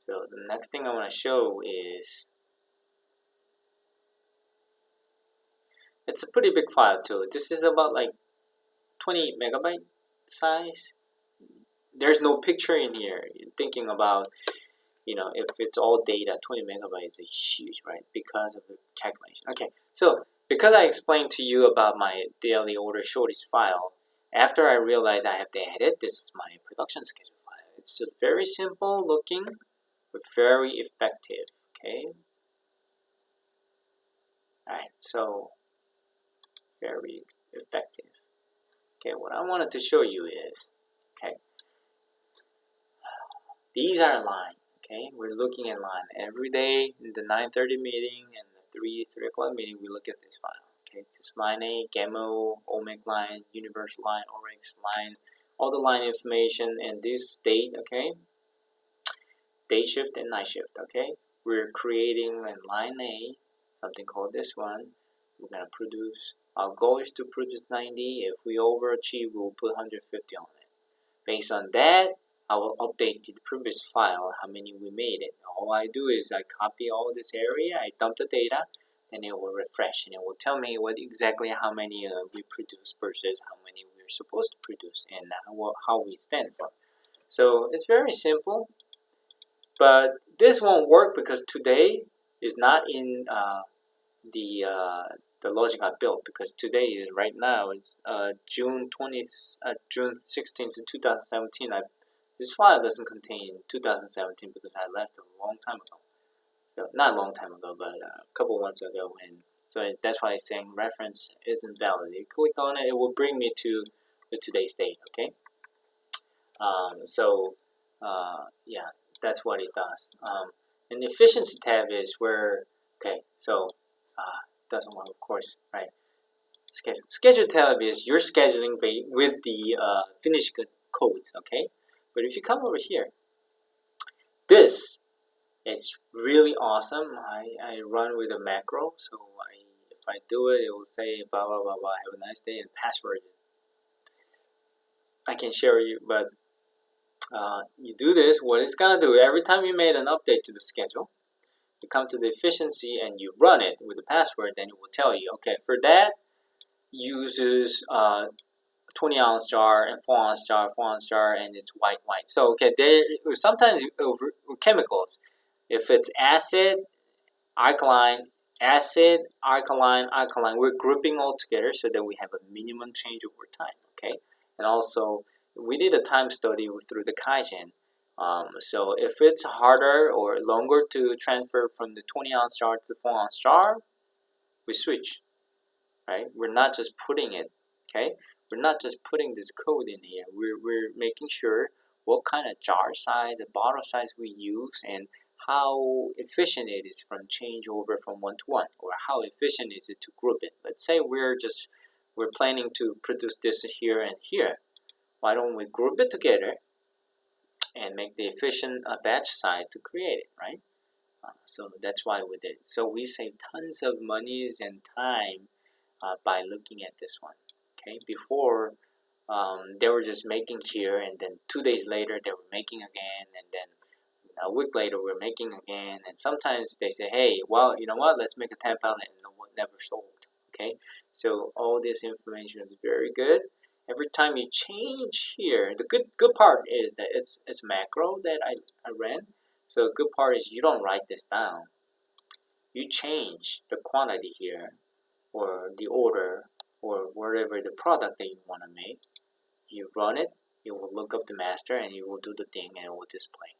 So the next thing I want to show is, it's a pretty big file too. This is about like 20 megabyte size. There's no picture in here. You're thinking about, if it's all data, 20 megabytes is huge, right? Because of the calculation. Okay, so because I explained to you about my daily order shortage file, after I realized I have to edit, this is my production schedule file. It's very simple looking, but very effective, okay? Alright, so very effective. Okay, what I wanted to show you is, okay, these are line, okay? We're looking at line every day in the 9:30 meeting and the 3 o'clock meeting. We look at this file, okay? This line A, Gamo, OMEC line, Universal line, Oryx line, all the line information, and this date, okay? Day shift and night shift, okay? We're creating in line A something called this one. We're gonna produce. Our goal is to produce 90. If we overachieve, we'll put 150 on it. Based on that, I will update the previous file how many we made it. All I do is I copy all this area, I dump the data, and it will refresh and it will tell me what exactly how many we produce versus how many we're supposed to produce and how we stand for. So it's very simple, but this won't work because today is not in the logic I built, because today is right now it's June 16th, 2017. This file doesn't contain 2017 because I left a long time ago. So, not a long time ago, but a couple months ago. And so that's why it's saying reference isn't valid. You click on it, it will bring me to the today's date. Okay. Yeah, that's what it does. And the efficiency tab is where, okay, so doesn't work, of course, right? Schedule tab is your scheduling with the finished codes, okay? But if you come over here, this is really awesome. I run with a macro, so if I do it, it will say blah blah blah blah. Have a nice day, and password. I can share you, but you do this. What it's gonna do every time you made an update to the schedule, you come to the efficiency and you run it with the password. Then it will tell you, okay, for that uses 20-ounce jar and 4-ounce jar, 4-ounce jar, and it's white. So okay, there sometimes over chemicals. If it's acid, alkaline, acid, alkaline, alkaline, we're grouping all together so that we have a minimum change over time. Okay, and also we did a time study through the Kaizen. So if it's harder or longer to transfer from the 20-ounce jar to the 4-ounce jar, we switch. Right? We're not just putting it. Okay, we're not just putting this code in here. We're making sure what kind of jar size, the bottle size we use, and how efficient it is from changeover from one to one, or how efficient is it to group it. Let's say we're planning to produce this here and here. Why don't we group it together and make the efficient batch size to create it, right? So that's why we did. So we save tons of monies and time by looking at this one. Okay, before they were just making here, and then 2 days later they were making again, and then a week later we're making again, and sometimes they say, hey, well, you know what, let's make a 10 pallet, and never sold. Okay, so all this information is very good. Every time you change here, the good part is that it's macro that I ran. So the good part is you don't write this down. You change the quantity here, or the order, or whatever the product that you want to make. You run it, you will look up the master, and you will do the thing, and it will display.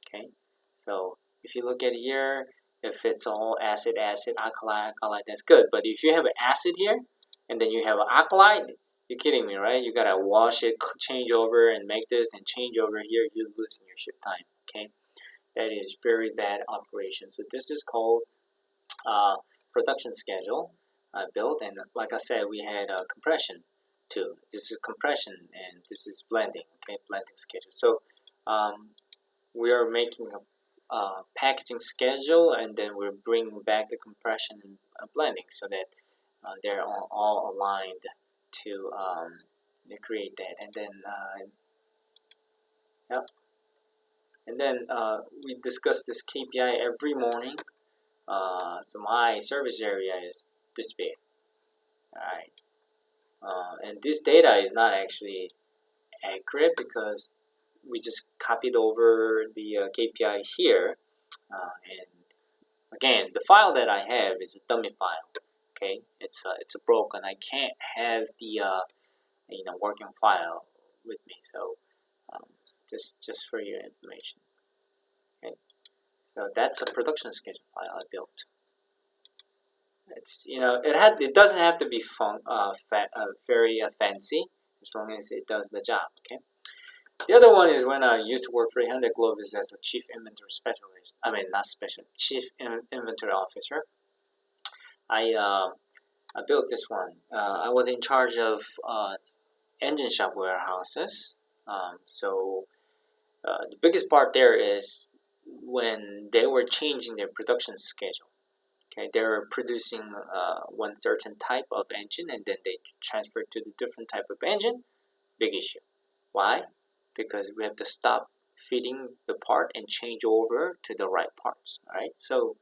Okay, so if you look at here, if it's all acid, alkali, that's good. But if you have an acid here, and then you have an alkali, you're kidding me, right? You gotta wash it, change over, and make this, and change over here. You're losing your ship time. Okay, that is very bad operation. So this is called production schedule built, and like I said, we had compression too. This is compression, and this is blending. Okay, blending schedule. So we are making a packaging schedule, and then we're bringing back the compression and blending so that they're all aligned to create that. And then yep. And then we discuss this KPI every morning. So my service area is this big. Alright. And this data is not actually accurate because we just copied over the KPI here. And again, the file that I have is a dummy file. Okay, it's broken. I can't have the working file with me. So um, just for your information. Okay, so that's a production schedule file I built. It's it doesn't have to be very fancy as long as it does the job. Okay. The other one is when I used to work for Hyundai Globus as a chief inventory specialist. I mean, not special, chief inventory officer. I built this one. I was in charge of engine shop warehouses. So the biggest part there is when they were changing their production schedule. Okay, they were producing one certain type of engine, and then they transferred to the different type of engine. Big issue. Why? Because we have to stop feeding the part and change over to the right parts. All right. So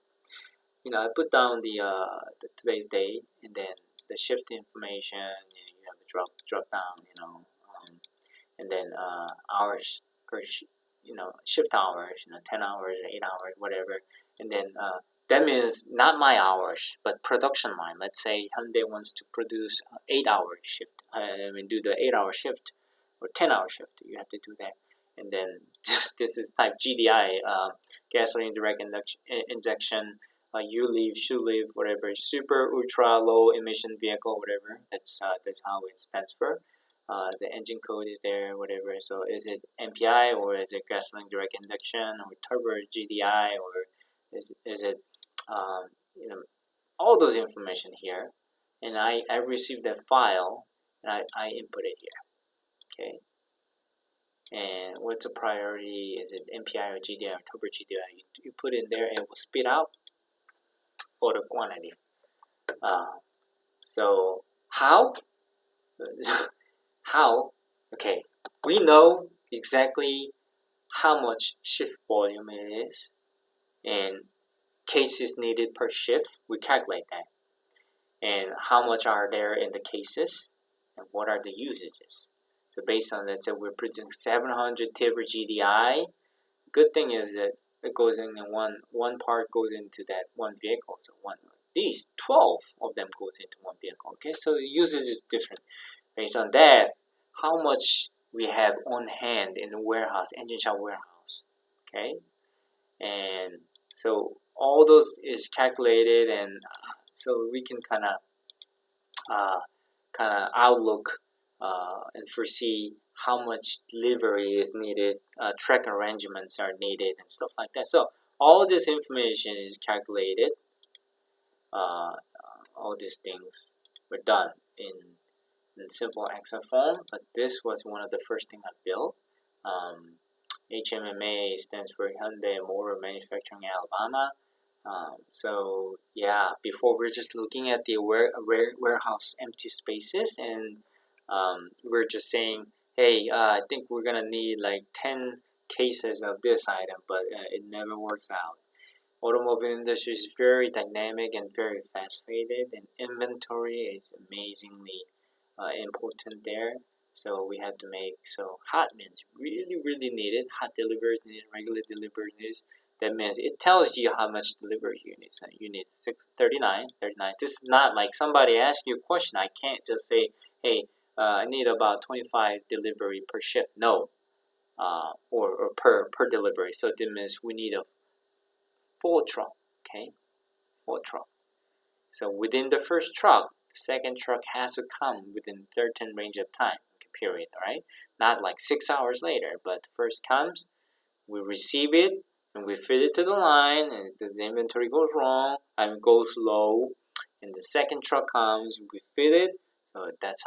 I put down the today's date, and then the shift information. You have to drop down. And then hours per shift hours. 10 hours, 8 hours, whatever. And then that means not my hours, but production line. Let's say Hyundai wants to produce 8 hour shift. Do the 8 hour shift or 10 hour shift. You have to do that. And then this is type GDI, gasoline direct injection. You leave, should leave, whatever. Super, ultra, low emission vehicle, whatever. That's how it stands for. The engine code is there, whatever. So is it MPI or is it gasoline direct injection or turbo GDI or is it all those information here, and I received that file and I input it here. Okay. And what's the priority? Is it MPI or GDI or turbo GDI? You put in there and it will spit out all the quantity. So how? How? Okay, we know exactly how much shift volume it is and cases needed per shift. We calculate that. And how much are there in the cases and what are the usages. So based on that, so we're producing 700 Tiber GDI. Good thing is that it goes in one part goes into that one vehicle. So these 12 of them goes into one vehicle. Okay, so the usage is different. Based on that, how much we have on hand in the warehouse, engine shop warehouse. Okay, and so all those is calculated, and so we can kind of outlook and foresee how much delivery is needed, track arrangements are needed, and stuff like that. So all this information is calculated. All these things were done in simple Excel form, but this was one of the first thing I built. HMMA stands for Hyundai Motor Manufacturing Alabama. So yeah, before we're just looking at the warehouse empty spaces, and we're just saying, hey, I think we're gonna need like 10 cases of this item, but it never works out. Automobile industry is very dynamic and very fast-paced, and inventory is amazingly important there. So we have to make hot means really needed. Hot deliveries needed, regular deliveries. That means it tells you how much delivery you need. So you need 39. This is not like somebody asks you a question. I can't just say, hey, I need about 25 delivery per shift. No, or per delivery. So that means we need a full truck. Okay, full truck. So within the first truck, the second truck has to come within certain range of time period. All right, not like 6 hours later, but first comes, we receive it, and we feed it to the line, and the inventory goes wrong and goes low, and the second truck comes, we feed it. So that's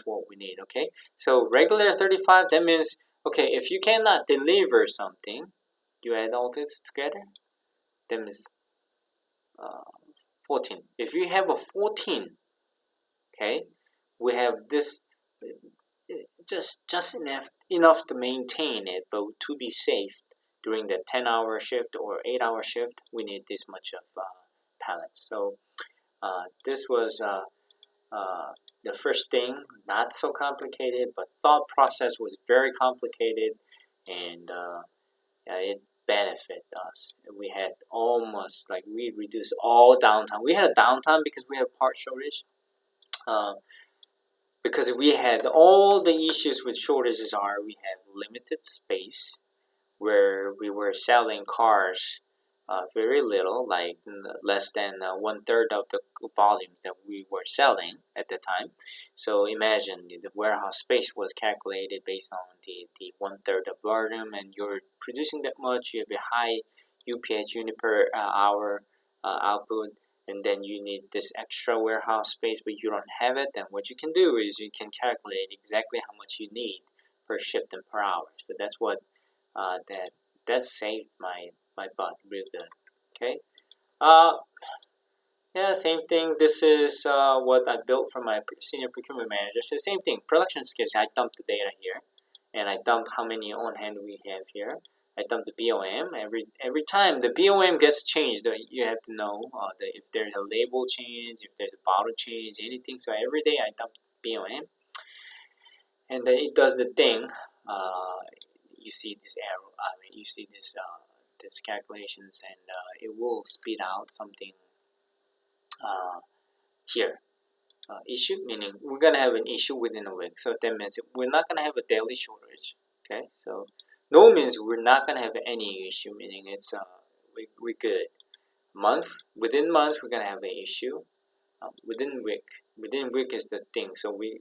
what we need. Okay, so regular 35. That means okay, if you cannot deliver something, you add all this together. That means 14. If you have a 14, okay, we have this just enough to maintain it, but to be safe during the 10-hour shift or 8-hour shift, we need this much of pallets. So this was the first thing, not so complicated, but thought process was very complicated, and benefit us. We had almost like we reduced all downtime. We had downtime because we had part shortage. Because we had all the issues with shortages are we had limited space where we were selling cars very little, like less than 1/3 of the volume that we were selling at the time. So imagine the warehouse space was calculated based on the 1/3 of volume, and you're producing that much. You have a high UPH unit per hour output, and then you need this extra warehouse space, but you don't have it. Then what you can do is you can calculate exactly how much you need per shift and per hour. So that's what that saved my butt real good. Okay. Uh, yeah, same thing. This is what I built for my senior procurement manager. So same thing. Production schedule. I dumped the data here, and I dumped how many on hand we have here. I dumped the BOM. Every time the BOM gets changed, you have to know if there's a label change, if there's a bottle change, anything. So every day I dump BOM, and then it does the thing. You see this arrow. I mean, you see this calculations, and it will spit out something here. Issue meaning we're gonna have an issue within a week. So that means we're not gonna have a daily shortage. Okay, so no means we're not gonna have any issue. Meaning it's we good. Within month we're gonna have an issue. Within week is the thing. So we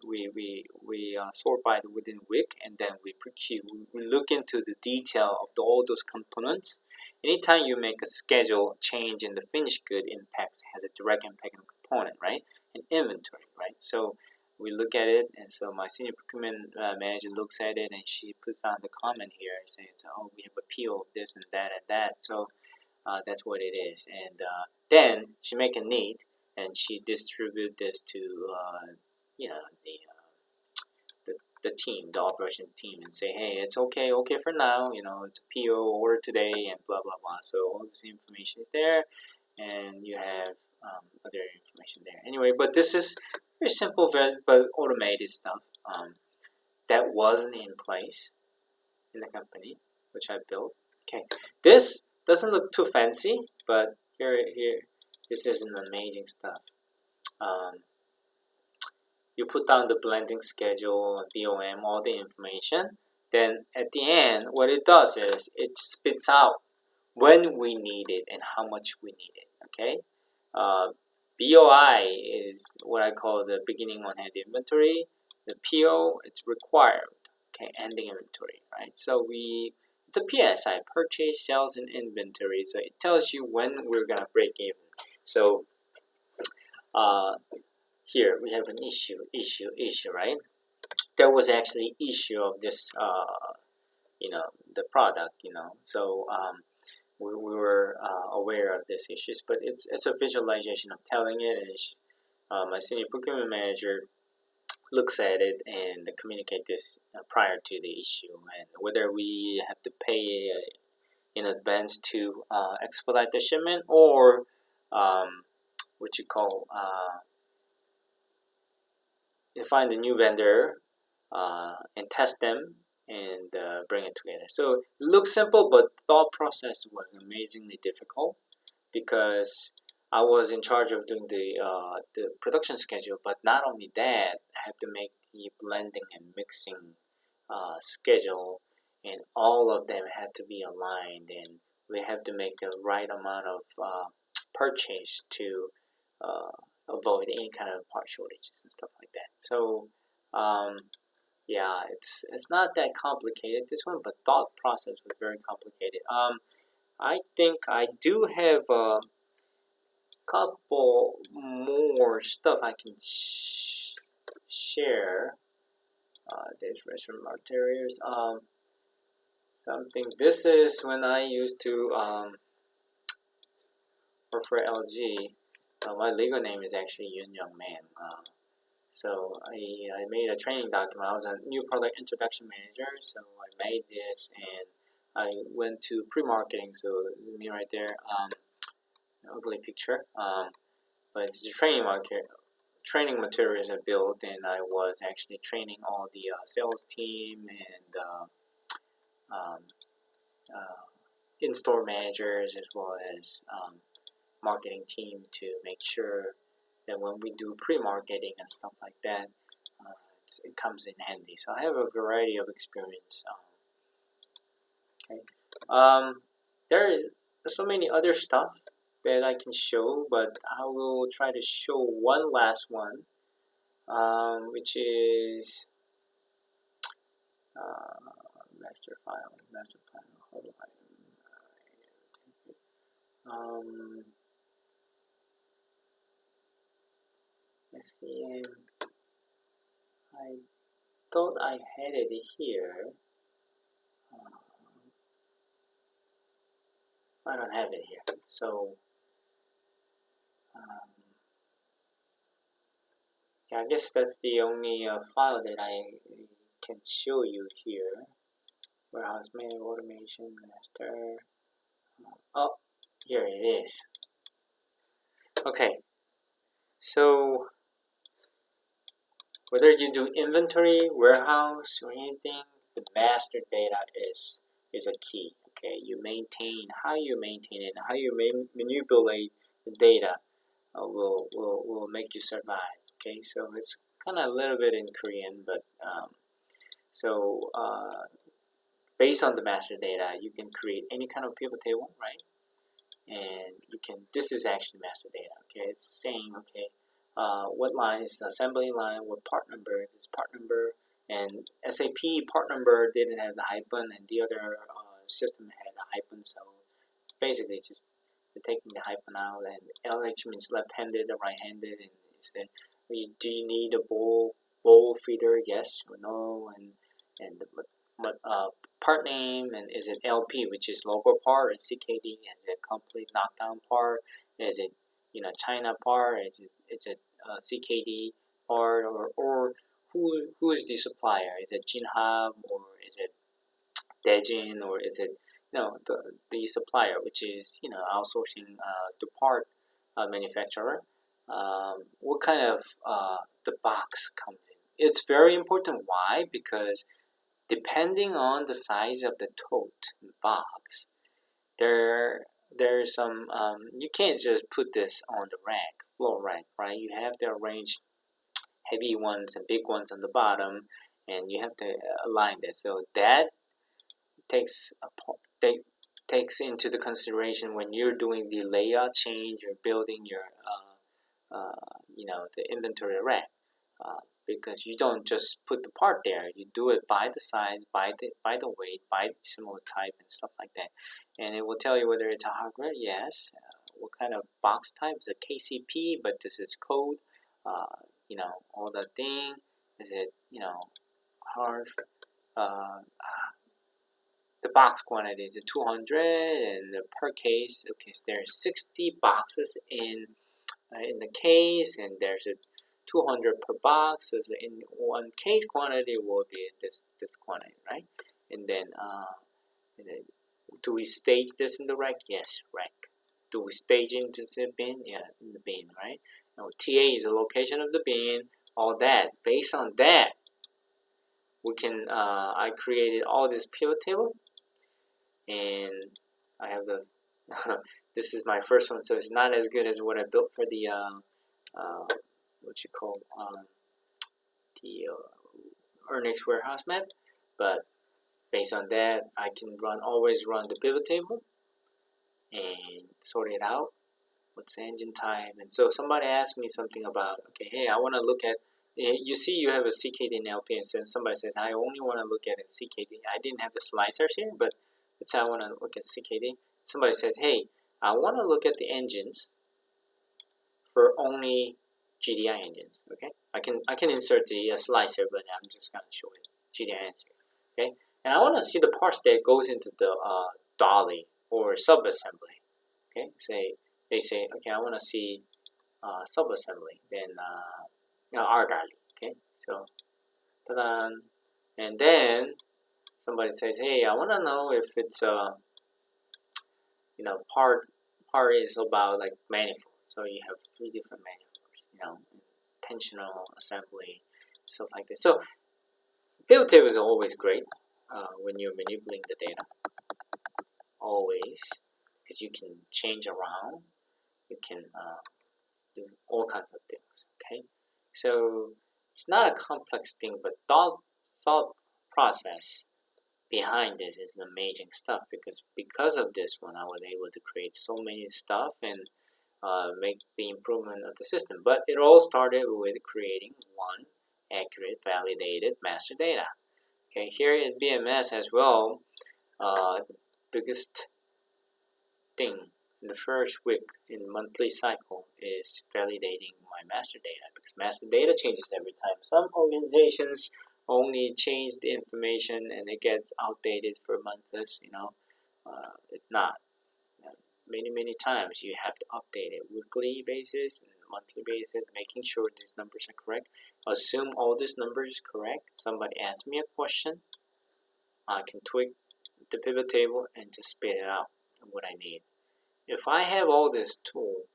sort by the within week, and then we procure. We look into the detail of all those components. Anytime you make a schedule change in the finished good impacts has a direct impact on the component, right? And inventory, right? So we look at it, and so my senior procurement manager looks at it, and she puts down the comment here saying, "Oh, we have a PO of this and that and that." So that's what it is, and then she make a need, and she distribute this to you know the team, the operations team, and say, hey, it's okay for now. It's a PO order today, and blah blah blah. So all this information is there, and you have other information there. Anyway, but this is very simple, but automated stuff that wasn't in place in the company, which I built. Okay, this doesn't look too fancy, but here, this is an amazing stuff. You put down the blending schedule, BOM, all the information. Then at the end, what it does is it spits out when we need it and how much we need it. Okay, BOI is what I call the beginning on hand inventory. The PO it's required. Okay, ending inventory, right? So it's a PSI, purchase, sales, and inventory. So it tells you when we're gonna break even. So here we have an issue, right? There was actually issue of this, the product, So we were aware of these issues, but it's a visualization of telling it, and my senior procurement manager looks at it and communicate this prior to the issue, and whether we have to pay in advance to expedite the shipment, or what you call find a new vendor and test them and bring it together. So it looks simple, but thought process was amazingly difficult because I was in charge of doing the production schedule. But not only that, I have to make the blending and mixing schedule, and all of them had to be aligned, and we have to make the right amount of purchase to avoid any kind of part shortages and stuff like that. So yeah, it's not that complicated, this one, but thought process was very complicated. I think I do have a couple more stuff I can share. There's restroom materials. Something. This is when I used to work for LG. My legal name is actually Yun Young Man. So I made a training document. I was a new product introduction manager, so I made this, and I went to pre-marketing. So me right there, ugly picture. But it's the training materials I built, and I was actually training all the sales team and in-store managers as well as marketing team to make sure that when we do pre-marketing and stuff like that, it comes in handy. So I have a variety of experience. Okay, there is so many other stuff that I can show, but I will try to show one last one, which is master file. Hold on. Let's see. I thought I had it here. I don't have it here. So yeah, I guess that's the only file that I can show you here. Warehouse manual automation master. Oh, here it is. Okay, so whether you do inventory, warehouse, or anything, the master data is a key. Okay, you maintain how you maintain it, how you manipulate the data will make you survive. Okay, so it's kind of a little bit in Korean, but based on the master data, you can create any kind of pivot table, right? And you can. This is actually master data. Okay, it's saying okay, what line is the assembly line, what part number is part number, and SAP part number didn't have the hyphen, and the other system had a hyphen. So basically, just taking the hyphen out, and LH means left-handed or right-handed, and it said, do you need a bowl feeder? Yes or no, and what part name, and is it LP, which is local part, and CKD, is it complete knockdown part, is it China part, is it CKD part, or who is the supplier? Is it Jinhab, or is it Dejin, or is it the supplier, which is outsourcing the part manufacturer? What kind of the box comes in? It's very important. Why? Because depending on the size of the tote box, there's some you can't just put this on the rack, floor rack, right? You have to arrange heavy ones and big ones on the bottom, and you have to align that. So that takes takes into the consideration when you're doing the layout change or building your the inventory rack, because you don't just put the part there. You do it by the size, by the weight, by the similar type and stuff like that, and it will tell you whether it's a hardware. Yes, what kind of box type is a KCP, but this is code. All the thing. Is it hard? The box quantity is 200, and per case, okay, so there's 60 boxes in the case, and there's a 200 per box. So in one case quantity will be this quantity, right? And then do we stage this in the rack? Yes, rack. Do we stage into the bin? Yeah, in the bin, right? Now TA is the location of the bin. All that. Based on that, we can. I created all this pivot table, and I have the. This is my first one, so it's not as good as what I built for the what you call the Ernix warehouse map, but based on that, I can always run the pivot table and sort it out. What's the engine type? And so somebody asked me something about, okay, hey, I want to look at. You see, you have a CKD and LP, and so somebody says, I only want to look at a CKD. I didn't have the slicers here, but let's say I want to look at CKD. Somebody says, hey, I want to look at the engines for only GDI engines. Okay, I can insert the slicer, but I'm just gonna show it GDI answer. Okay, and I want to see the parts that goes into the dolly or sub-assembly. Okay, they say, okay, I want to see sub-assembly, then our dolly. Okay, so ta-da, and then somebody says, hey, I want to know if it's part is about like manifold. So you have 3 different manifolds, tensional assembly, stuff like that. So pivot table is always great when you're manipulating the data. always, because you can change around, you can do all kinds of things. Okay, so it's not a complex thing, but thought process behind this is amazing stuff, because of this one I was able to create so many stuff and make the improvement of the system. But it all started with creating one accurate validated master data. Okay, here in BMS as well, the biggest thing in the first week in monthly cycle is validating my master data, because master data changes every time. Some organizations only change the information and it gets outdated for months. It's not. Many times you have to update it weekly basis and monthly basis, making sure these numbers are correct. Assume all these numbers correct. Somebody asks me a question, I can tweak the pivot table and just spit it out what I need. If I have all this tool,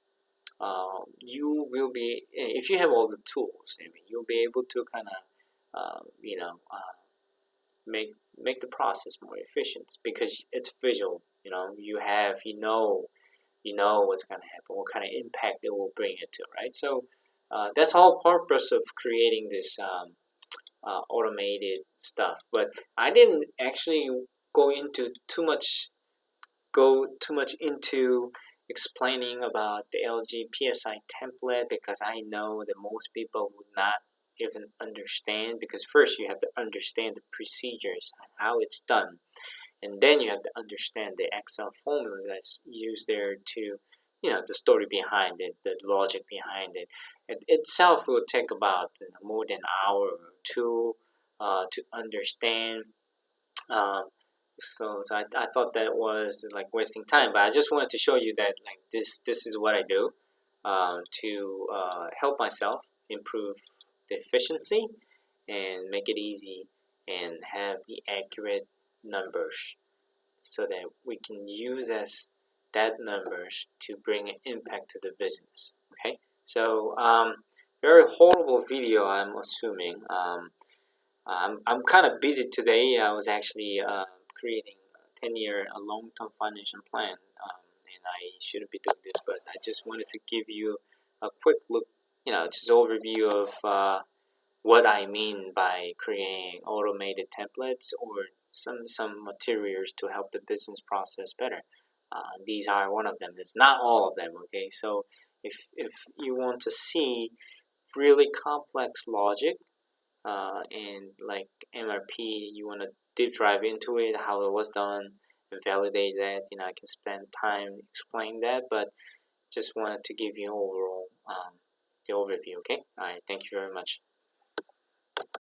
you will be. If you have all the tools, you'll be able to kind of, make the process more efficient, because it's visual. You know what's gonna happen, what kind of impact it will bring it to, right? So that's the whole purpose of creating this automated stuff. But I didn't actually go too much into explaining about the LG PSI template, because I know that most people would not even understand, because first you have to understand the procedures and how it's done, and then you have to understand the Excel formula that's used there to, the story behind it, the logic behind it. It itself will take about more than an hour or two to understand. So I thought that was like wasting time, but I just wanted to show you that like this is what I do to help myself improve the efficiency and make it easy and have the accurate numbers, so that we can use as that numbers to bring an impact to the business. Okay, so very horrible video, I'm assuming. I'm kind of busy today. I was actually creating a 10-year long-term financial plan, and I shouldn't be doing this, but I just wanted to give you a quick look, just overview of what I mean by creating automated templates or some materials to help the business process better. These are one of them. It's not all of them. Okay, so if you want to see really complex logic and like MRP, you want to deep dive into it, how it was done, and validate that. I can spend time explaining that, but just wanted to give you overall the overview. Okay, all right. Thank you very much.